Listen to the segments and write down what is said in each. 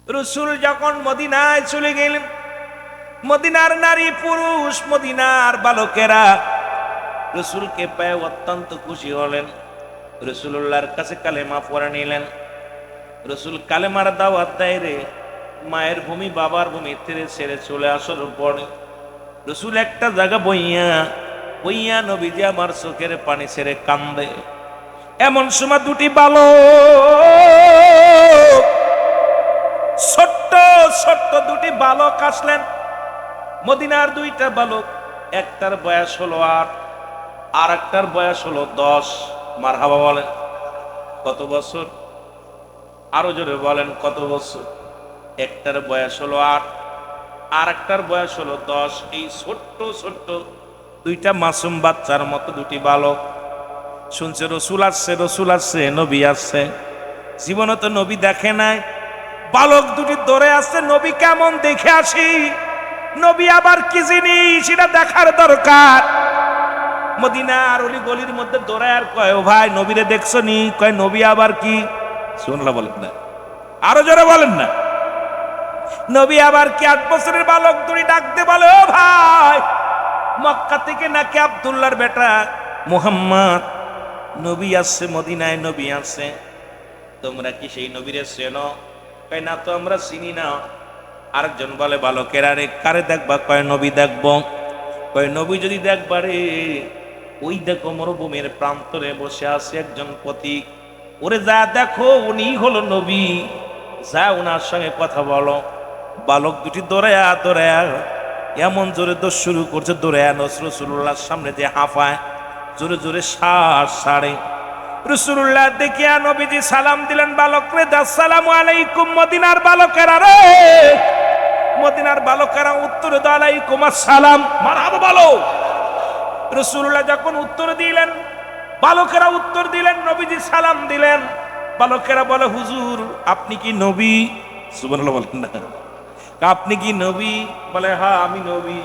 রসুল যখন মদিনায় চলে গেলেন, মদিনার নারী পুরুষ, মদিনার বালকেরা রসুলকে পেয়ে অত্যন্ত খুশি হলেন। রসুল্লাহর কাছে কালেমা পড়ে নিলেন। রসুল কালেমার দাওয়াত দেয় রে, মায়ের ভূমি বাবার ভূমি ছেড়ে ছেড়ে চলে আসার পরে রসুল একটা জায়গা বইয়া বইয়া নবীজি আমার চোখের পানি ছেড়ে কান্দে। এমন সময় দুটি বালক, ছোট্ট ছোট্ট দুটি বালক আসলেন। মদিনার দুইটা বালক, একটার বয়স হলো 8 আর একটার বয়স হলো 10। মারহাবা বলেন। কত বছর? আরো জোরে বলেন, কত বছর? একটার বয়স হলো 8 আর একটার বয়স হলো 10। এই ছোট্ট ছোট্ট দুইটা মাসুম বাচ্চার মতো দুটি বালক শুনছে রসুল আসছে, রসুল আসছে, নবী আসছে। জীবনে তো নবী দেখে নাই। বালক দুটি দৌড়ে আসছে, নবী কেমন দেখে আসি, নবী আবার কি জিনিস সেটা দেখার দরকার। মদিনার অলি গলির মধ্যে দৌড়ায় আর কয়, ও ভাই নবীরে দেখছো নি? কয় নবী আবার কি? শুনলা বলেন না, আরো জোরে বলেন না, নবী আবার কি? 8 বছরের বালক দুটি ডাকতে বলে, ও ভাই মক্কা থেকে নাকি আব্দুল্লাহর বেটা মুহাম্মদ নবী আসছে, মদিনায় নবী আসছে, তোমরা কি সেই নবীরে চেনো? কয় না তো, আমরা চিনি না। আরেকজন বলে, বালকেরা রে কারে দেখবা? কয় নবী দেখবো। কয় নবী যদি দেখবা রে, ওই দেখো মরুভূমির প্রান্তরে বসে আছে একজন পথিক, ওরে যা দেখো উনি হলো নবী, যা ওনার সঙ্গে কথা বলো। বালক দুটি দৌড়ায়া দৌড়ায়া এমন জোরে দৌড় শুরু করছে, দৌড়ায়া রসুল্লাহর সামনে যে হাঁফায়, জোরে জোরে শ্বাস ছাড়ে। রসুল্লাহ দেখিয়া নবীজি সালাম দিলেন বালকরে, আসসালামু আলাইকুম। মদিনার বালকেরা রে, মদিনার বালকেরা উত্তর দাও, আলাইকুম আসসালাম। মারহাবা বলো। রসুল্লাহ যখন উত্তর দিলেন, বালকেরা উত্তর দিলেন, নবীজি সালাম দিলেন। বালকেরা বলে, হুজুর আপনি কি নবী? সুবহানাল্লাহ বলেন না, আপনি কি নবী? বলে হ্যাঁ আমি নবী।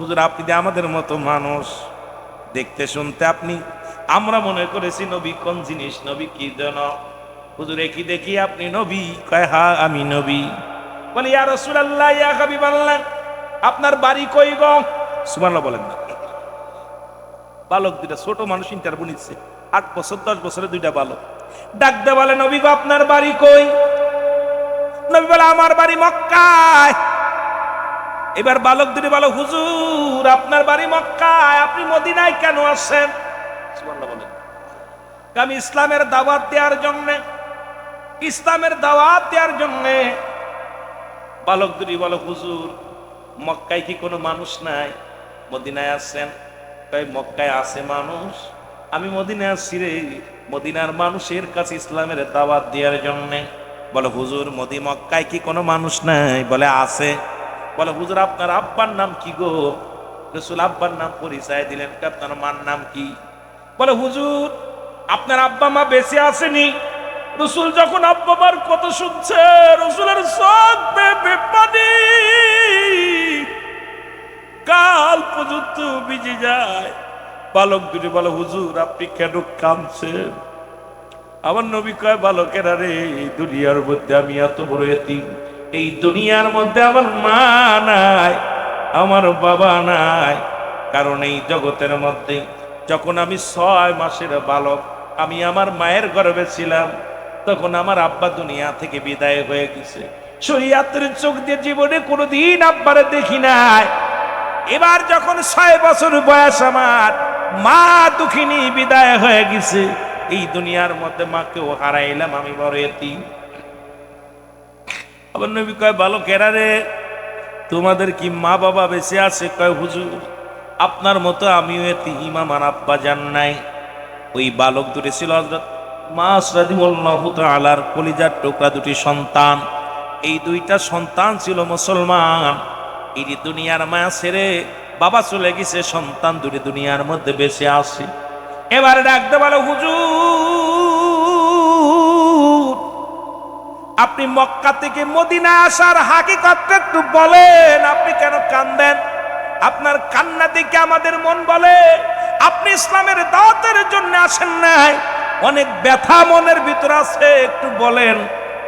হুজুর আপনি যে আমাদের মতো মানুষ, দেখতে শুনতে আপনি, আমরা মনে করেছি নবী কোন জিনিস, নবী কি যেন। হুজুর কি দেখি আপনি নবী? কয় হ্যাঁ আমি নবী। বলে ইয়া রাসূলুল্লাহ, ইয়া হাবিবাল্লাহ, আপনার বাড়ি কই গো? সুবহানাল্লাহ বলেন না। বালক দুটা ছোট মানুষ, ইন্টারভিউ নিচ্ছে, 8 বছর 10 বছরের দুইটা বালক ডাক দে বলে, নবী গো আপনার বাড়ি কই? নবী বলে আমার বাড়ি মক্কায়। এবার বালক দুটি বলে, হুজুর আপনার বাড়ি মক্কায়, আপনি মদিনায় কেন আসছেন? সুবহানাল্লাহ বলেন। আমি ইসলামের দাওয়াত দেওয়ার জন্য, ইসলামের দাওয়াত দেওয়ার জন্য। বালক দুটি বলে, হুজুর মক্কায় কি কোনো মানুষ নাই, মদিনায় আসছেন? তাই মক্কায় আছে মানুষ, আমি মদিনায় আসছি রে, মদিনার মানুষের কাছে ইসলামের দাওয়াত দেওয়ার জন্য। বলে হুজুর মক্কায় কি কোনো মানুষ নাই? বলে আছে। বলে হুজুর আপনার আব্বার নাম কি গো? রসুল আব্বার নাম পরিচয় দিলেন। আপনার মার নাম কি? বলে হুজুর আপনার আব্বা মা বেঁচে আসেনি। রসুল যখন আব্বা মার কথা শুনছে, রসুলের চোখ বেয়ে পানি কাল পর্যন্ত ভিজে যায়। বালক দুটি বলে, হুজুর আপনি কেন কাঁদছেন? আমার নবী কয়, বালকেরা রে, এই দুনিয়ার মধ্যে আমি এত বড় এতিম, এই দুনিয়ার মধ্যে আমার মা নাই, আমার বাবা নাই। কারণ এই জগতের মধ্যে যখন আমি 6 মাসের বালক, আমি আমার মায়ের গর্ভে ছিলাম, তখন আমার আব্বা দুনিয়া থেকে বিদায় হয়ে গেছে। শরীয়তের চোখ দিয়ে জীবনে কোনোদিন আব্বারে দেখি নাই। এবার যখন 6 বছর বয়স, আমার মা দুঃখিনী বিদায় হয়ে গেছে, এই দুনিয়ার মধ্যে মাকেও হারাইলাম, আমি বড় এতিম। আবার নবী কয়, বালকেরা রে তোমাদের কি মা বাবা বেঁচে আছে? কয় হুজুর আপনার মতো আমিও এতিম, আমার আব্বা জান নাই। ওই বালক দুটি ছিল হযরত মাস রাদিয়াল্লাহু তাআলার কলিজার টুকরা দুটি সন্তান। এই দুইটা সন্তান ছিল মুসলমান। এই দুনিয়ার মায়া ছেড়ে বাবা চলে গেছে, সন্তান দুটি দুনিয়ার মধ্যে বেঁচে আছে। এবারে ডাকতে বলো, হুজুর আপনি মক্কা থেকে মদিনা আসার হাকিকতটা একটু বলেন, আপনি কেন কান্দেন? আপনার কান্না দেখে আমাদের মন বলে আপনি ইসলামের দাওয়াতের জন্য আসেন নাই, অনেক ব্যথা মনের ভিতর আছে, একটু বলেন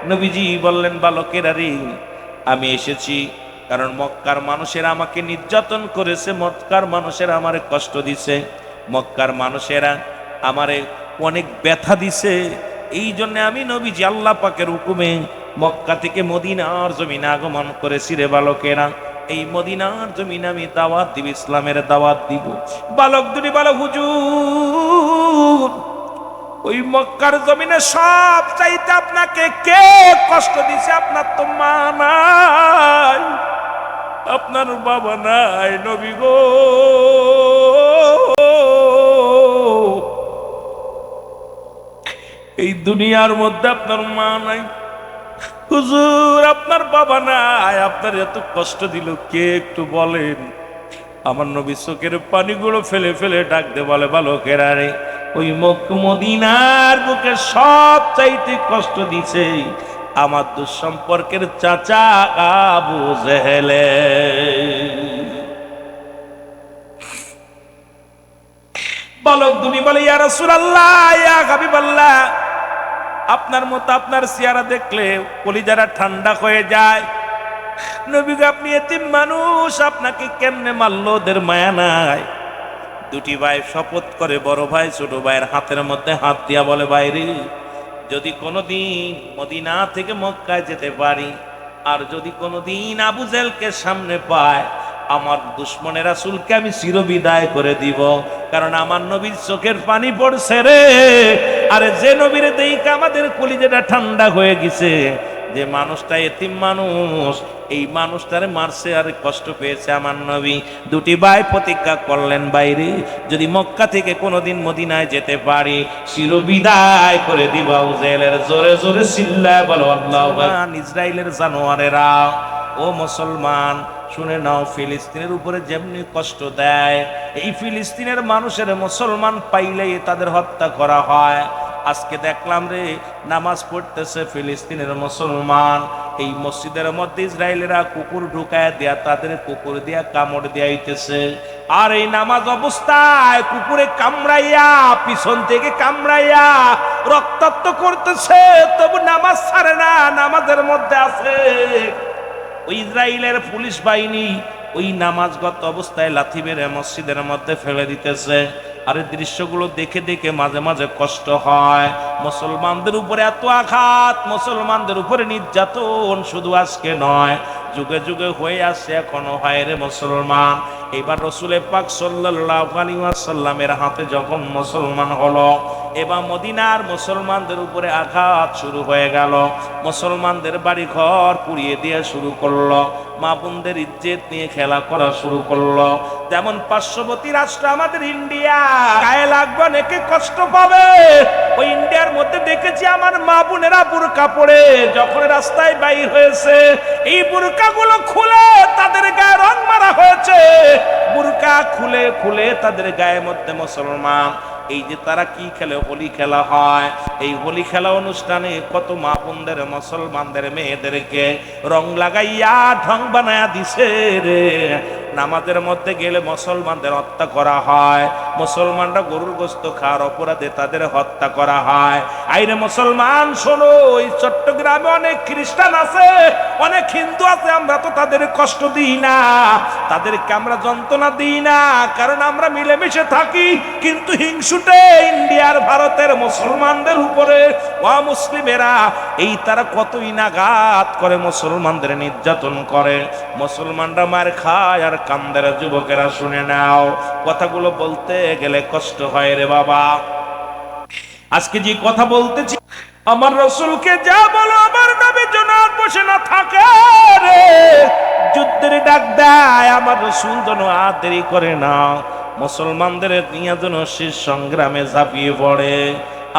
নবীজি বললেন, বালকেরা রে, আমি এসেছি কারণ মক্কার মানুষেরা আমাকে নির্যাতন করেছে, মক্কার মানুষেরা আমারে কষ্ট দিছে, মক্কার মানুষেরা আমারে অনেক ব্যথা দিছে। এই জন্য আমি নবীজি আল্লাহ পাকের হুকুমে মক্কা থেকে মদিনার জমিনে আগমন করেছি রে বালকেরা। এই মদিনার জমিনে আমি দাওয়াত দিব, ইসলামের দাওয়াত দিব। বালক দুটি বালক, হুজুর ওই মক্কার জমিনে সব চাইতে আপনাকে কে কষ্ট দিছে? আপনার তো মা নাই, আপনার বাবা নাই নবী গো, এই দুনিয়ার মধ্যে আপনার মা নাই, হুজুর আপনার বাবা নাই, আপনার এত কষ্ট দিল কে একটু বলেন? আমার নবী চোখের পানিগুলো ফেলে ফেলে ডাক দে বলে, বালকেরা রে, ওই মদিনার বুকে সব চাইতে কষ্ট দিছে আমার দুঃসম্পর্কের চাচা আবু জেহেলে। বালক দুনি বলে, ইয়া রাসূলুল্লাহ, ইয়া হাবিবাল্লাহ, আপনার মতো আপনার চেহারা দেখলে কলিজারা ঠান্ডা হয়ে যায়। নবী গো, আপনি এতিম মানুষ, আপনাকে কেমনে মারলো? ওদের মায়া নাই? দুটি ভাই শপথ করে বড় ভাই ছোট ভাইয়ের হাতের মধ্যে হাত দিয়া বলে, ভাইরে, যদি কোনোদিন মদিনা থেকে মক্কায় যেতে পারি, আর যদি কোনোদিন আবু জেহেলকে সামনে পায়, আমার দুশ্মনের রাসূলকে আমি চিরবিদায় করে দিব। কারণ আমার নবীর চোখের পানি পড়ছে রে। আরে যে নবীর দেইকা আমাদের কলিজাটা ঠান্ডা হয়ে গেছে, যে মানুষটা এতিম মানুষ, এই মানুষটারে মারছে আর কষ্ট পেয়েছে আমার নবী। দুটি ভাই প্রতিজ্ঞা করলেন, বাইরে যদি মক্কা থেকে কোনোদিন মদিনায় যেতে পারি, চিরবিদায় করে দিব আবু জেহেলের। জোরে জোরে চিল্লায় বলো আল্লাহু আকবার। ইসরাইলের জানোয়ারেরা, ও মুসলমান শুনে নাও, ফিলিস্তিনের উপরে যেমনি কষ্ট দেয়, এই ফিলিস্তিনের মানুষের মুসলমান পাইলেই তাদের হত্যা করা হয়। আজকে দেখলাম রে, নামাজ পড়তেছে ফিলিস্তিনের মুসলমান, এই মসজিদের মধ্যে ইসরায়েলেরা কুকুর ঢুকায় দেয়া, তাদের কুকুর দিয়া কামড় দিয়াইতেছে। আর এই নামাজ অবস্থায় কুকুরে কামড়াইয়া, পিছন থেকে কামড়াইয়া রক্তাক্ত করতেছে, তবু নামাজ ছাড়ে না, নামাজের মধ্যে আছে। ওই ইসরায়েলের পুলিশ বাহিনী ওই নামাজগত অবস্থায় লাথি মেরে মসজিদের মধ্যে ফেলে দিতেছে। আর এই দৃশ্যগুলো দেখে দেখে মাঝে মাঝে কষ্ট হয়। মুসলমানদের উপরে এত আঘাত, মুসলমানদের উপরে নির্যাতন শুধু আজকে নয়, যুগে যুগে হয়ে আসছে, এখনো হয় রে মুসলমান। এবার রসুল পাক সাল্লাল্লাহু আলাইহি ওয়াসাল্লামের হাতে যখন মুসলমান হলো, এবার মদিনার মুসলমানদের উপরে আঘাত শুরু হয়ে গেল। মুসলমানদের বাড়ি ঘর পুড়িয়ে দিয়ে শুরু করলো, মা বোনদের ইজ্জত নিয়ে খেলা করা শুরু করলো। যেমন পার্শ্ববর্তী রাষ্ট্র আমাদের ইন্ডিয়া, গায়ে লাগবে অনেকে কষ্ট পাবে। ওই ইন্ডিয়ার মধ্যে দেখেছি আমার মা বোনেরা বুরকা পরে যখন রাস্তায় বাইর হয়েছে, এই বুরকাগুলো খুলে তাদের গায়ে রং মারা হয়েছে। বুরকা খুলে খুলে তাদের গায়ের মধ্যে মুসলমান, এই যে তারা কি খেলে, হোলি খেলা হয়, এই হোলি খেলা অনুষ্ঠানে কত মা বোনদের, মুসলমানদের মেয়েদেরকে রং লাগাইয়া ঢং বানায়া দিছে রে। নামাজের মধ্যে গেলে মুসলমানদের হত্যা করা হয়, মুসলমানরা গরুর গোশত খাওয়ার অপরাধে তাদের হত্যা করা হয়। আইরে মুসলমান শোনো, এই চট্টগ্রামে অনেক খ্রিস্টান আছে, অনেক হিন্দু আছে, আমরা তো তাদের কষ্ট দিই না, তাদেরকে আমরা যন্ত্রণা দিই না, কারণ আমরা মিলেমিশে থাকি। কিন্তু হিংসুটে ইন্ডিয়ার ভারতের মুসলমানদের উপরে অমুসলিমেরা, এই তারা কতই নাঘাত করে, মুসলমানদের নির্যাতন করে, মুসলমানরা মার খায় আর কান্দের। যুবকেরা শুনে নাও, কথাগুলো বলতে গেলে কষ্ট হয় রে বাবা। আজকে যে কথা বলতেছি, আমার রসুলকে যা বলো, আমার নবী যেন বসে না থাকে রে, যুদ্ধের ডাক দেয়, আমার রসুল যেন আর দেরি করে না, মুসলমানদের নিয়ে যেন শেষ সংগ্রামে ঝাঁপিয়ে পড়ে।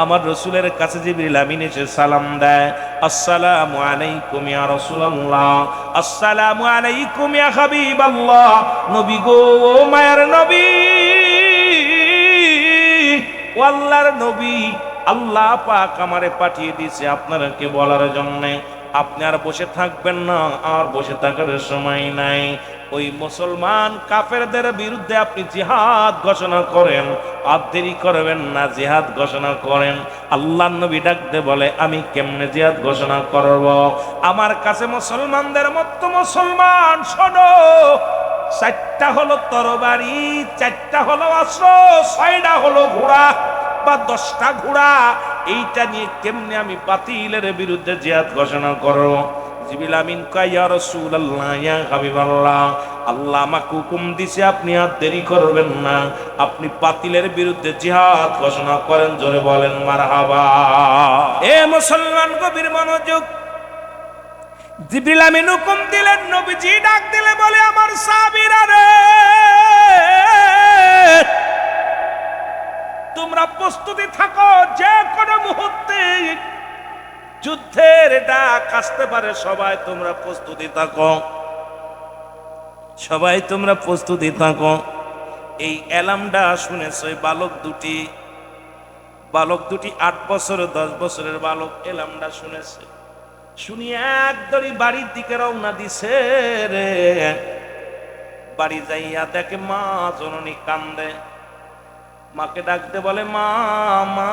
আমার রসুলের কাছে জিবরিল আমিন এসে সালাম দেয়, আসসালামু আলাইকুম ইয়া রাসূলুল্লাহ, আসসালামু আলাইকুম ইয়া হাবিবাল্লাহ। নবী গো, মায়ার নবী, ও আল্লাহর নবী, আল্লাহ পাক আমারে পাঠিয়ে দিয়েছে আপনাকে বলার জন্য। আপনি আর বসে থাকবেন না, আর বসে থাকার সময় নাই। ওই মুসলমান কাফেরদের বিরুদ্ধে আপনি জিহাদ ঘোষণা করেন, আর দেরি করবেন না, জিহাদ ঘোষণা করেন। আল্লাহর নবী ডাকতে বলে, আমি কেমনে জিহাদ ঘোষণা করব? আমার কাছে মুসলমানদের মতো মুসলমান শোনো, 4টা হলো তরবারি, 4টা হলো অস্ত্র, 6টা হলো ঘোড়া বা 10টা ঘোড়া। এইটা নিয়ে কেমনে আমি বাতিলের বিরুদ্ধে জিহাদ ঘোষণা করব? জিবরিল আমিন কয়, ইয়া রাসূলুল্লাহ, ইয়া হাবিবাল্লাহ, আল্লাহ আমাকে হুকুম দিছে আপনি আর দেরি করবেন না, আপনি বাতিলের বিরুদ্ধে জিহাদ ঘোষণা করেন। জোরে বলেন মারহাবা। এ মুসলমান গভীর মনোযোগ। জিবরিল আমিন হুকুম দিলেন, নবীজি ডাক দিলে বলে, আমার সাহাবীরা রে, তোমরা প্রস্তুতি থাকো, যে কোনো মুহূর্তে যুদ্ধের ডাক আসতে পারে। সবাই তোমরা প্রস্তুতি থাকো, সবাই তোমরা প্রস্তুতি থাকো। এই এলামটা শুনেছে বালক দুটি 8 বছর 10 বছরের বালক এলামটা শুনেছে। শুনি একদরই বাড়ির দিকে রওনা দিছে রে। বাড়ি যাইয়া দেখে মা জননী কান্দে। মাকে ডাকতে বলে, মা মা।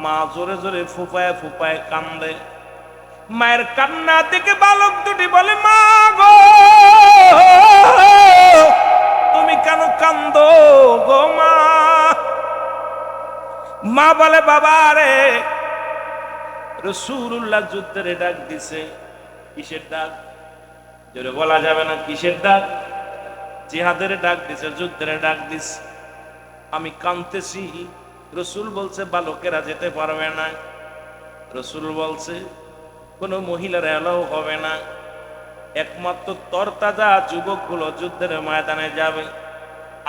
মা জোরে জোরে ফুপায় ফুপায় কান্দে। মায়ের কান্না দেখে বালক দুটি বলে, মা গো, তুমি কেন কান্দো গো মা? মা বলে, বাবা রে, রাসূলুল্লাহ যুদ্ধের ডাক দিছে। কিসের ডাক? জোরে বলা যাবে না। কিসের ডাক? জিহাদের ডাক দিছে, যুদ্ধের ডাক দিছে। আমি কাঁদতেছি। রাসূল বলছে বালকেরা যেতে পারবে না। রাসূল বলছে কোনো মহিলার এলাও হবে না, একমাত্র তরতাজা যুবকগুলো যুদ্ধের ময়দানে যাবে।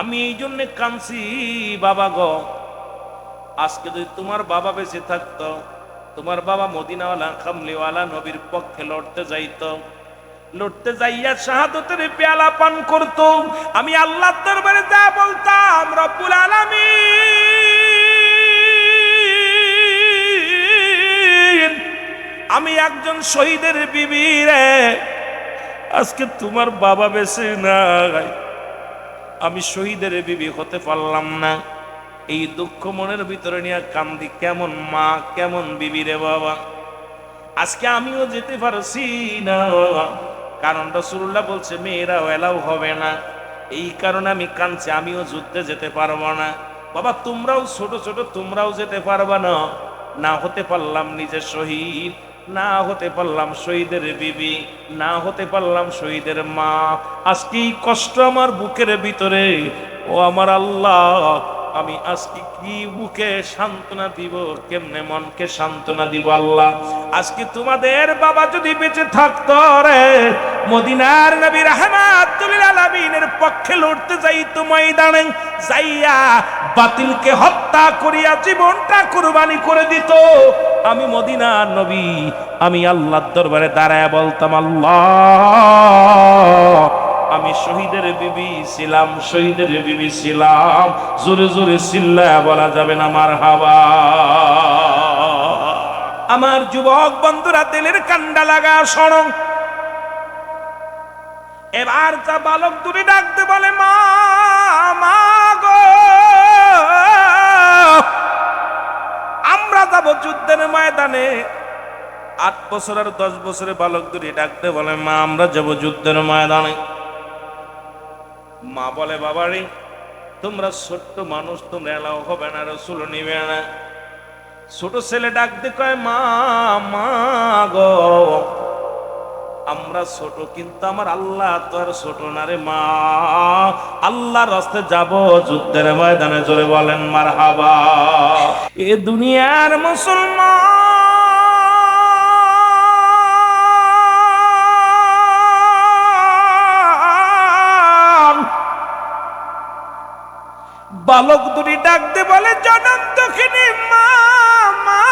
আমি এই জন্য কাঁদছি বাবা গো। আজকে যদি তোমার বাবা বেঁচে থাকতো, তোমার বাবা মদিনাওয়ালা কামলিওয়ালা নবীর পক্ষে লড়তে যাইতো, লড়তে যাইয়া শাহাদতের পেয়ালা পান করত, আমি আল্লাহর দরবারে যা বলতাম, রব্বুল আলামিন, আমি একজন শহীদের বিবি রে, আজকে তোমার বাবা বেঁচে নাই, আমি শহীদের বিবি হতে পারলাম না। এই দুঃখ মনের ভিতরে নিয়ে কান্দি। কেমন মা, কেমন বিবি রে বাবা। আজকে আমিও যেতে পারছি না, কারণ রাসূলুল্লাহ বলছে মেয়েরা এলাও হবে না। এই কারণে আমি কাঁদছি, আমিও যুদ্ধে যেতে পারবো না। বাবা তোমরাও ছোট ছোট, তোমরাও যেতে পারবা না। না হতে পারলাম নিজে শহীদ, না হতে পারলাম শহীদের বিবি, না হতে পারলাম শহীদের মা। আজকে এই কষ্ট আমার বুকের ভিতরে, ও আমার আল্লাহ, আমি আজকে কি বুকে সান্ত্বনা দিব, কেমনে মনকে সান্ত্বনা দিব আল্লাহ। আজকে তোমাদের বাবা যদি বেঁচে থাকতো রে, মদিনার নবী রাহমাতুল আলামিনের পক্ষে লড়তে যাইতো ময়দানে, যাইয়া বাতিলকে হত্যা করিয়া জীবনটা কুরবানি করে দিত। আমি মদিনার নবী, আমি আল্লাহর দরবারে দাঁড়ায় বলতাম, আল্লাহ, আমি শহীদের বিবি ছিলাম, শহীদের বিবি ছিলাম। জোরে জোরে চিল্লায়া বলা যাবে না মারহাবা। আমার যুবক বন্ধুরা, দিলের কান্ডা লাগা শোনো। এবার যা বালক দুটি ডাকতে বলে, মা মা গো, আমরা যাব যুদ্ধের ময়দানে। 8 বছর আর 10 বছরের বালক দুটি ডাকতে বলে, মা আমরা যাব যুদ্ধের ময়দানে। মা বলে, বাবা রে, তোমরা ছোট্ট মানুষ, তোমরা এলাও হবে না, রাসূল নিবে না। ছোট ছেলে ডাকতে কয়, মা মা গো, আমরা ছোট, কিন্তু আমার আল্লাহ তো আর ছোট না রে মা। আল্লাহর রাস্তায় যাব যুদ্ধের ময়দানে। জোরে বলেন মারহাবা। এ দুনিয়ার মুসলমান, বালক দুটি ডাকতে বলে, জনম দক্ষিণী মা মা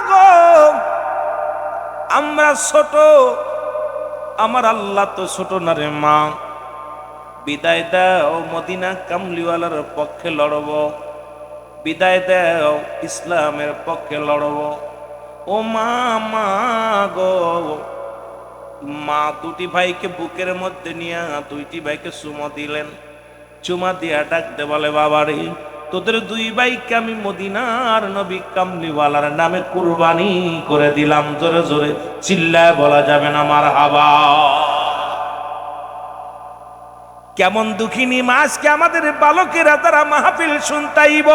গো, আমরা ছোট, আমার আল্লাহ তো ছোট না রে মা। বিদায় দাও, মদিনা কামলিওয়ালার পক্ষে লড়ব। বিদায় দাও, ইসলামের পক্ষে লড়ব। ও মা মা গো, মা দুটি ভাইকে বুকের মধ্যে নিয়ে দুইটি ভাইকে চুমা দিলেন। চুমা দিয়া ডাকতে বলে, বাবারে তোদের দুই ভাইকে আমি মদিনার নবী কামলিওয়ালার নামে কুরবানি করে দিলাম। জোরে জোরে চিল্লায় বলা যাবে না মারহাবা। কেমন দুঃখিনী মা আজকে আমাদের বালকেরা তারা মাহফিল শুনতাইব।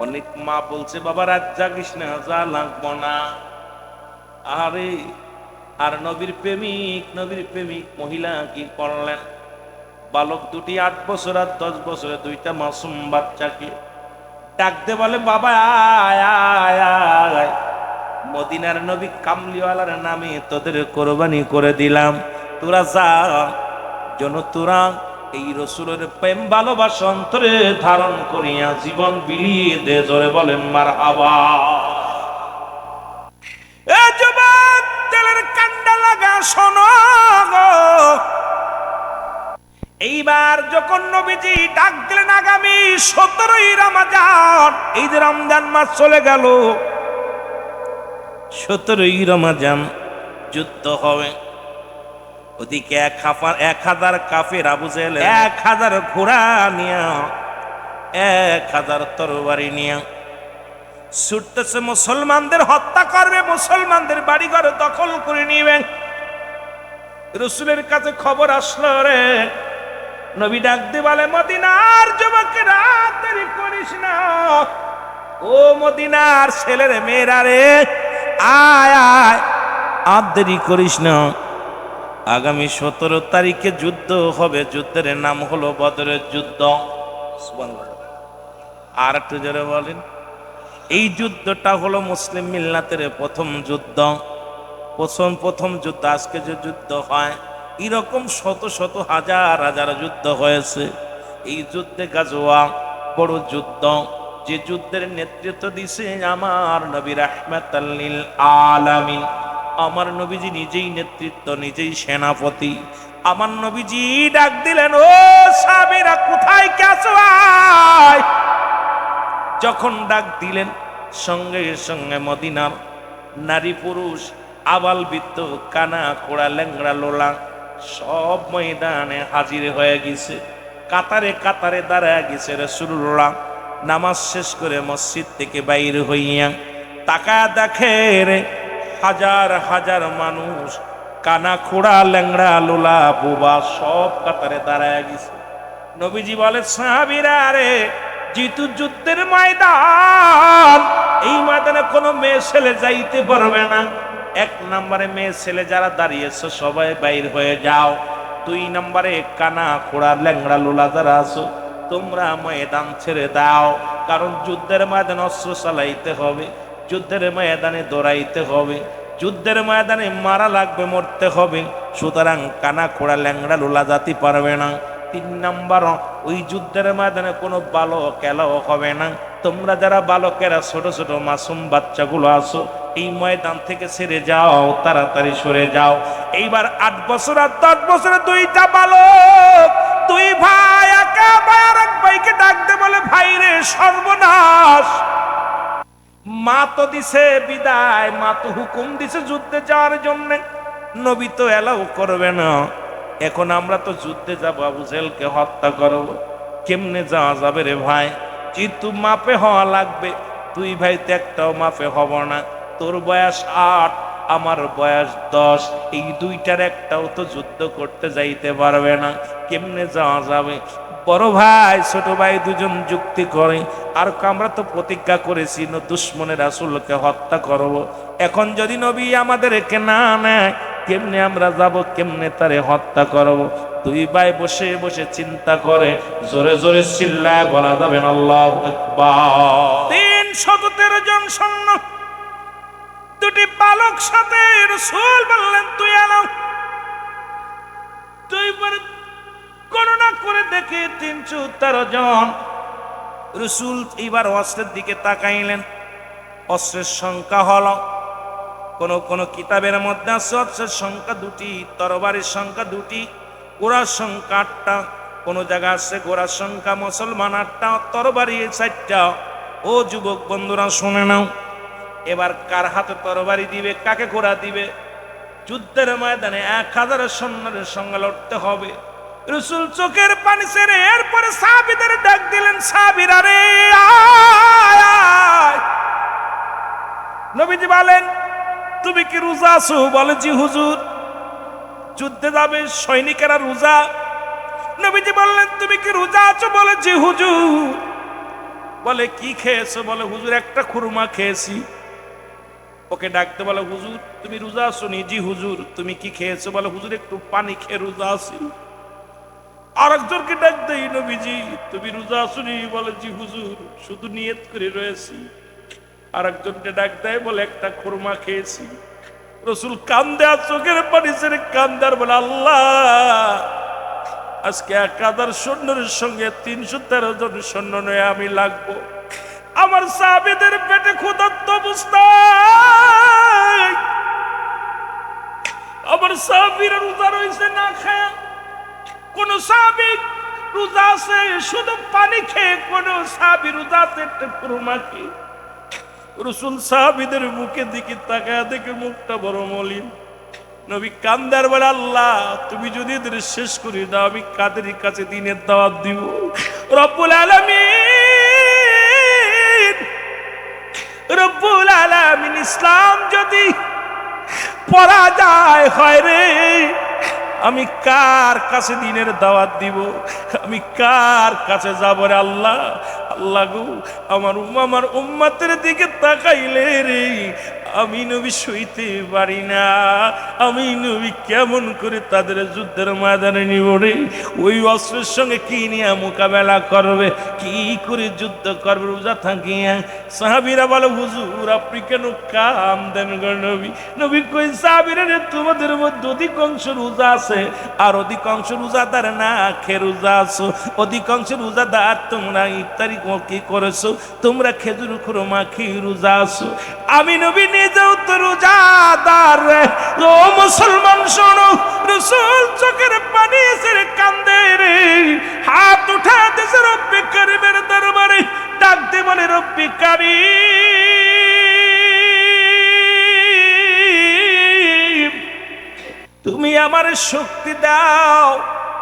অনেক মা বলছে, বাবা রাত জাগিস না, যা লাগবো না। আরে আর নবীর প্রেমিক মহিলা কি করলেন? বালক দুটি 8 বছর আর 10 বছরে দুইটা মাসুম বাচ্চাকে ডাকতে বলে, বাবা আয় আয় আয়, মদিনার নবী কামলিওয়ালার নামে তোদের কোরবানি করে দিলাম। তোরা যা, যেন তোরা এই রসুলের প্রেম ভালোবাসা অন্তরে ধারণ করিয়া জীবন বিলিয়ে দে। জোরে বলেন মারহাবা। এ যুবক তেলের কান্ডা লাগা শোনো গো। এইবার যখন নবীজি ডাক দিলেন আগামী 17ই রমজান, এই যে রমজান মাস চলে গেল, 17ই রমজান যুদ্ধ হবে। ওদিকে 1000 কাফের আবু জেহেল 1000 ঘোড়া নিয়া 1000 তরবারি নিয়া ছুটতেছে, মুসলমানদের হত্যা করবে, মুসলমানদের বাড়িঘর দখল করে নিবে। রাসূলের কাছে খবর আসলো রে। নবী ডাক দিয়ে বলে, মদিনার যুবকেরা দেরি করিস না, ও মদিনার ছেলের মেয়েরা রে, আয় আয়, আর দেরি করিস না। আগামী 17 তারিখে যুদ্ধ হবে। যুদ্ধের নাম হলো বদরের যুদ্ধ। আর একটু জোরে বলেন। এই যুদ্ধটা হলো মুসলিম মিল্লাতের প্রথম যুদ্ধ। প্রথম যুদ্ধ। আজকে যে যুদ্ধ হয়, এরকম শত শত হাজার হাজার যুদ্ধ হয়েছে। এই যুদ্ধে গাজওয়া বড় যুদ্ধ, যে যুদ্ধের নেতৃত্ব দিছে আমার নবী রাহমাতাল লিল আলামিন। আমার নবীজি নিজেই নেতৃত্ব, নিজেই সেনাপতি। আমার নবীজি ডাক দিলেন, ও সাহাবীরা কোথায় গেছো? যখন ডাক দিলেন, সঙ্গে সঙ্গে মদিনার নারী পুরুষ আবাল বৃদ্ধ কানা কোড়া ল্যাংড়া লোলা সব ময়দানে হাজির হয়ে গেছে। কাতারে কাতারে দাঁড়ায় গেছে রাসূলুল্লাহ। নামাজ শেষ করে মসজিদ থেকে বাইর হইয়া তাকায় দেখে রে, হাজার হাজার মানুষ কানা খোড়া ল্যাংড়া লোলা বোবা সব কাতারে দাঁড়ায় গেছে। নবীজি বলে, সাহাবীরা রে, যেহেতু যুদ্ধের ময়দান, এই ময়দানে কোনো মেয়ে ছেলে যাইতে পারবে না। 1 নম্বরে মেয়ে ছেলে যারা দাঁড়িয়েছো সবাই বাইর হয়ে যাও। 2 নম্বরে কানা খোড়া ল্যাংড়া লোলা যারা আছো তোমরা ময়দান ছেড়ে দাও, কারণ যুদ্ধের ময়দানে অস্ত্র চালাইতে হবে, যুদ্ধের ময়দানে দৌড়াইতে হবে, যুদ্ধের ময়দানে মারা লাগবে, মরতে হবে। সুতরাং কানা খোড়া ল্যাংড়া লোলা জাতি পারবে না। 3 নম্বর, ওই যুদ্ধের ময়দানে কোনো বালক খেলাও হবে না। তোমরা যারা বালকেরা ছোট ছোট মাসুম বাচ্চাগুলো আছো, এই ময়দান থেকে ছেড়ে যাও, তাড়াতাড়ি সরে যাও। এইবার 8 বছর আর 10 বছরে 2টা বালক, 2 ভাই, একা ভাই আর এক ভাইকে ডাকতে বলে, ভাই রে সর্বনাশ, মা তো দিছে বিদায়, মা তো হুকুম দিছে যুদ্ধে যাওয়ার জন্য, নবী তো এলাও করবে না। এখন আমরা তো যুদ্ধে যাবো, আবু জেহেলকে হত্যা করবো, কেমনে যাওয়া যাবে রে ভাই? যেহেতু মাপে হওয়া লাগবে, 2 ভাই তো একটাও মাপে হব না। তোর বয়স 8, আমার বয়স 10, এই 2টার একটাও তো যুদ্ধ করতে যাইতে পারবে না, কেমনে যাওয়া যাবে? বড় ভাই ছোট ভাই দুজন যুক্তি করে, আর আমরা তো প্রতিজ্ঞা করেছি দুশমনের রাসূলকে হত্যা করব। এখন যদি নবী আমাদেরকে না নেয়, কেমনে আমরা যাব, কেমনে তারে হত্যা করব? 2 ভাই বসে বসে চিন্তা করে, জোরে জোরে চিল্লায় বলা যাবে না আল্লাহু আকবার। 313 জন সৈন্য, 2টি বালক সাথে। রাসূল বললেন, তুই আনো। 2 বার গণনা করে দেখে 313 জন। রাসূল এবার অস্ত্রের দিকে তাকাইলেন। অস্ত্রের সংখ্যা হলো, কোন কিতাবের মধ্যে আছে অস্ত্রের সংখ্যা 2টি, তরবারির সংখ্যা 2টি, ঘোড়ার সংখ্যা 8টা। কোন জায়গা আছে ঘোড়ার সংখ্যা মুসলমান 8টা, তরবারি 4টা। ও যুবক বন্ধুরা শুনে নাও, এবার কার হাতে তরবারি দিবে, কাকে ঘোড়া দিবে? যুদ্ধের ময়দানে 1000 সৈন্যের সঙ্গে লড়তে হবে। রাসূল চোখের পানি ছেড়ে এরপরে সাহাবীদের ডাক দিলেন, সাহাবীরা রে আয় আয়। নবীজি বলেন, তুমি কি রোজা আছো? বলে, জি হুজুর। যুদ্ধে যাবে সৈনিকেরা রোজা। নবীজি বললেন, তুমি কি রোজা আছো? বলে, জি হুজুর। বলে, কি খেয়েছো? বলে, হুজুর একটা খুরমা খেয়েছি। ওকে ডাকতে বলে, হুজুর তুমি রোজা আছো? নি, জি হুজুর। তুমি কি খেয়েছো? বলে, হুজুর একটু পানি খেয়ে রোজা আছি। আরেকজনকে ডাক দেই, নবীজি তুমি রোজা আছো? নি, বলে, জি হুজুর শুধু নিয়ত করে রয়েছি। আরেকজনকে ডাক দেয়, বলে, একটা খুরমা খেয়েছি। রাসূল কান্দে, আর চোখের পানি ছেড়ে কান্দার বলে, আল্লাহ আজকে 1000 সৈন্যের সঙ্গে 313 জন সৈন্য নয় আমি লাগবো। আমার সাহাবীদের পেটে ক্ষুধার্ত অবস্থায় আমার সাহাবীরা রোজা রয়েছে না খায়। কোন সাহাবী রোজা আছে শুধু পানি খেয়ে, কোন সাহাবী রোজা আছে একটা খুরমা খেয়ে। রাসূল সাহাবীদের মুখের দিকে তাকায় দেখে মুখটা বড় মলিন। নবী কান্দার বলে, আল্লাহ তুমি যদি এদের শেষ করে দাও, আমি কাদের কাছে দিনের দাওয়াত দিব? রব্বুল আলামিন, রব্বুল আলামিন ইসলাম যদি পরাজয় হয় রে, আমি কার কাছে দিনের দাওয়াত দিব? আমি কার কাছে যাব রে? আল্লাহ আল্লাহ গো, আমার উম্মতের দিকে তাকাইলে রে আমি নবী সইতে পারি না। আমি নবী কেমন করে তাদের যুদ্ধের ময়দানে নিব রে? ওই অস্ত্রের সঙ্গে কি নিয়ে মোকাবেলা করবে? কি করে যুদ্ধ করবে রোজা থাকিয়া? সাহাবীরা বলে, হুজুর আপনি কেন কাম দেন গো নবী? নবী কই, সাহাবীরা রে তোমাদের মধ্যে অধিকাংশ রোজা আছে, আর অধিকাংশ রোজাদার না খেয়ে রোজা আছো। অধিকাংশ রোজাদার তোমরা ইফতারি কি করেছো? তোমরা খেজুর খুরমা খেয়ে রোজা আছো। আমি নবী নিজেও তো রোজাদার। ও মুসলমান শোনো, রাসূল চোখের পানি ছেড়ে কান্দে রে, হাত উঠা দেশে রব্বে কারীমের দরবারে ডাক দিয়ে বলে, রব্বে কারীম তুমি আমার শক্তি দাও।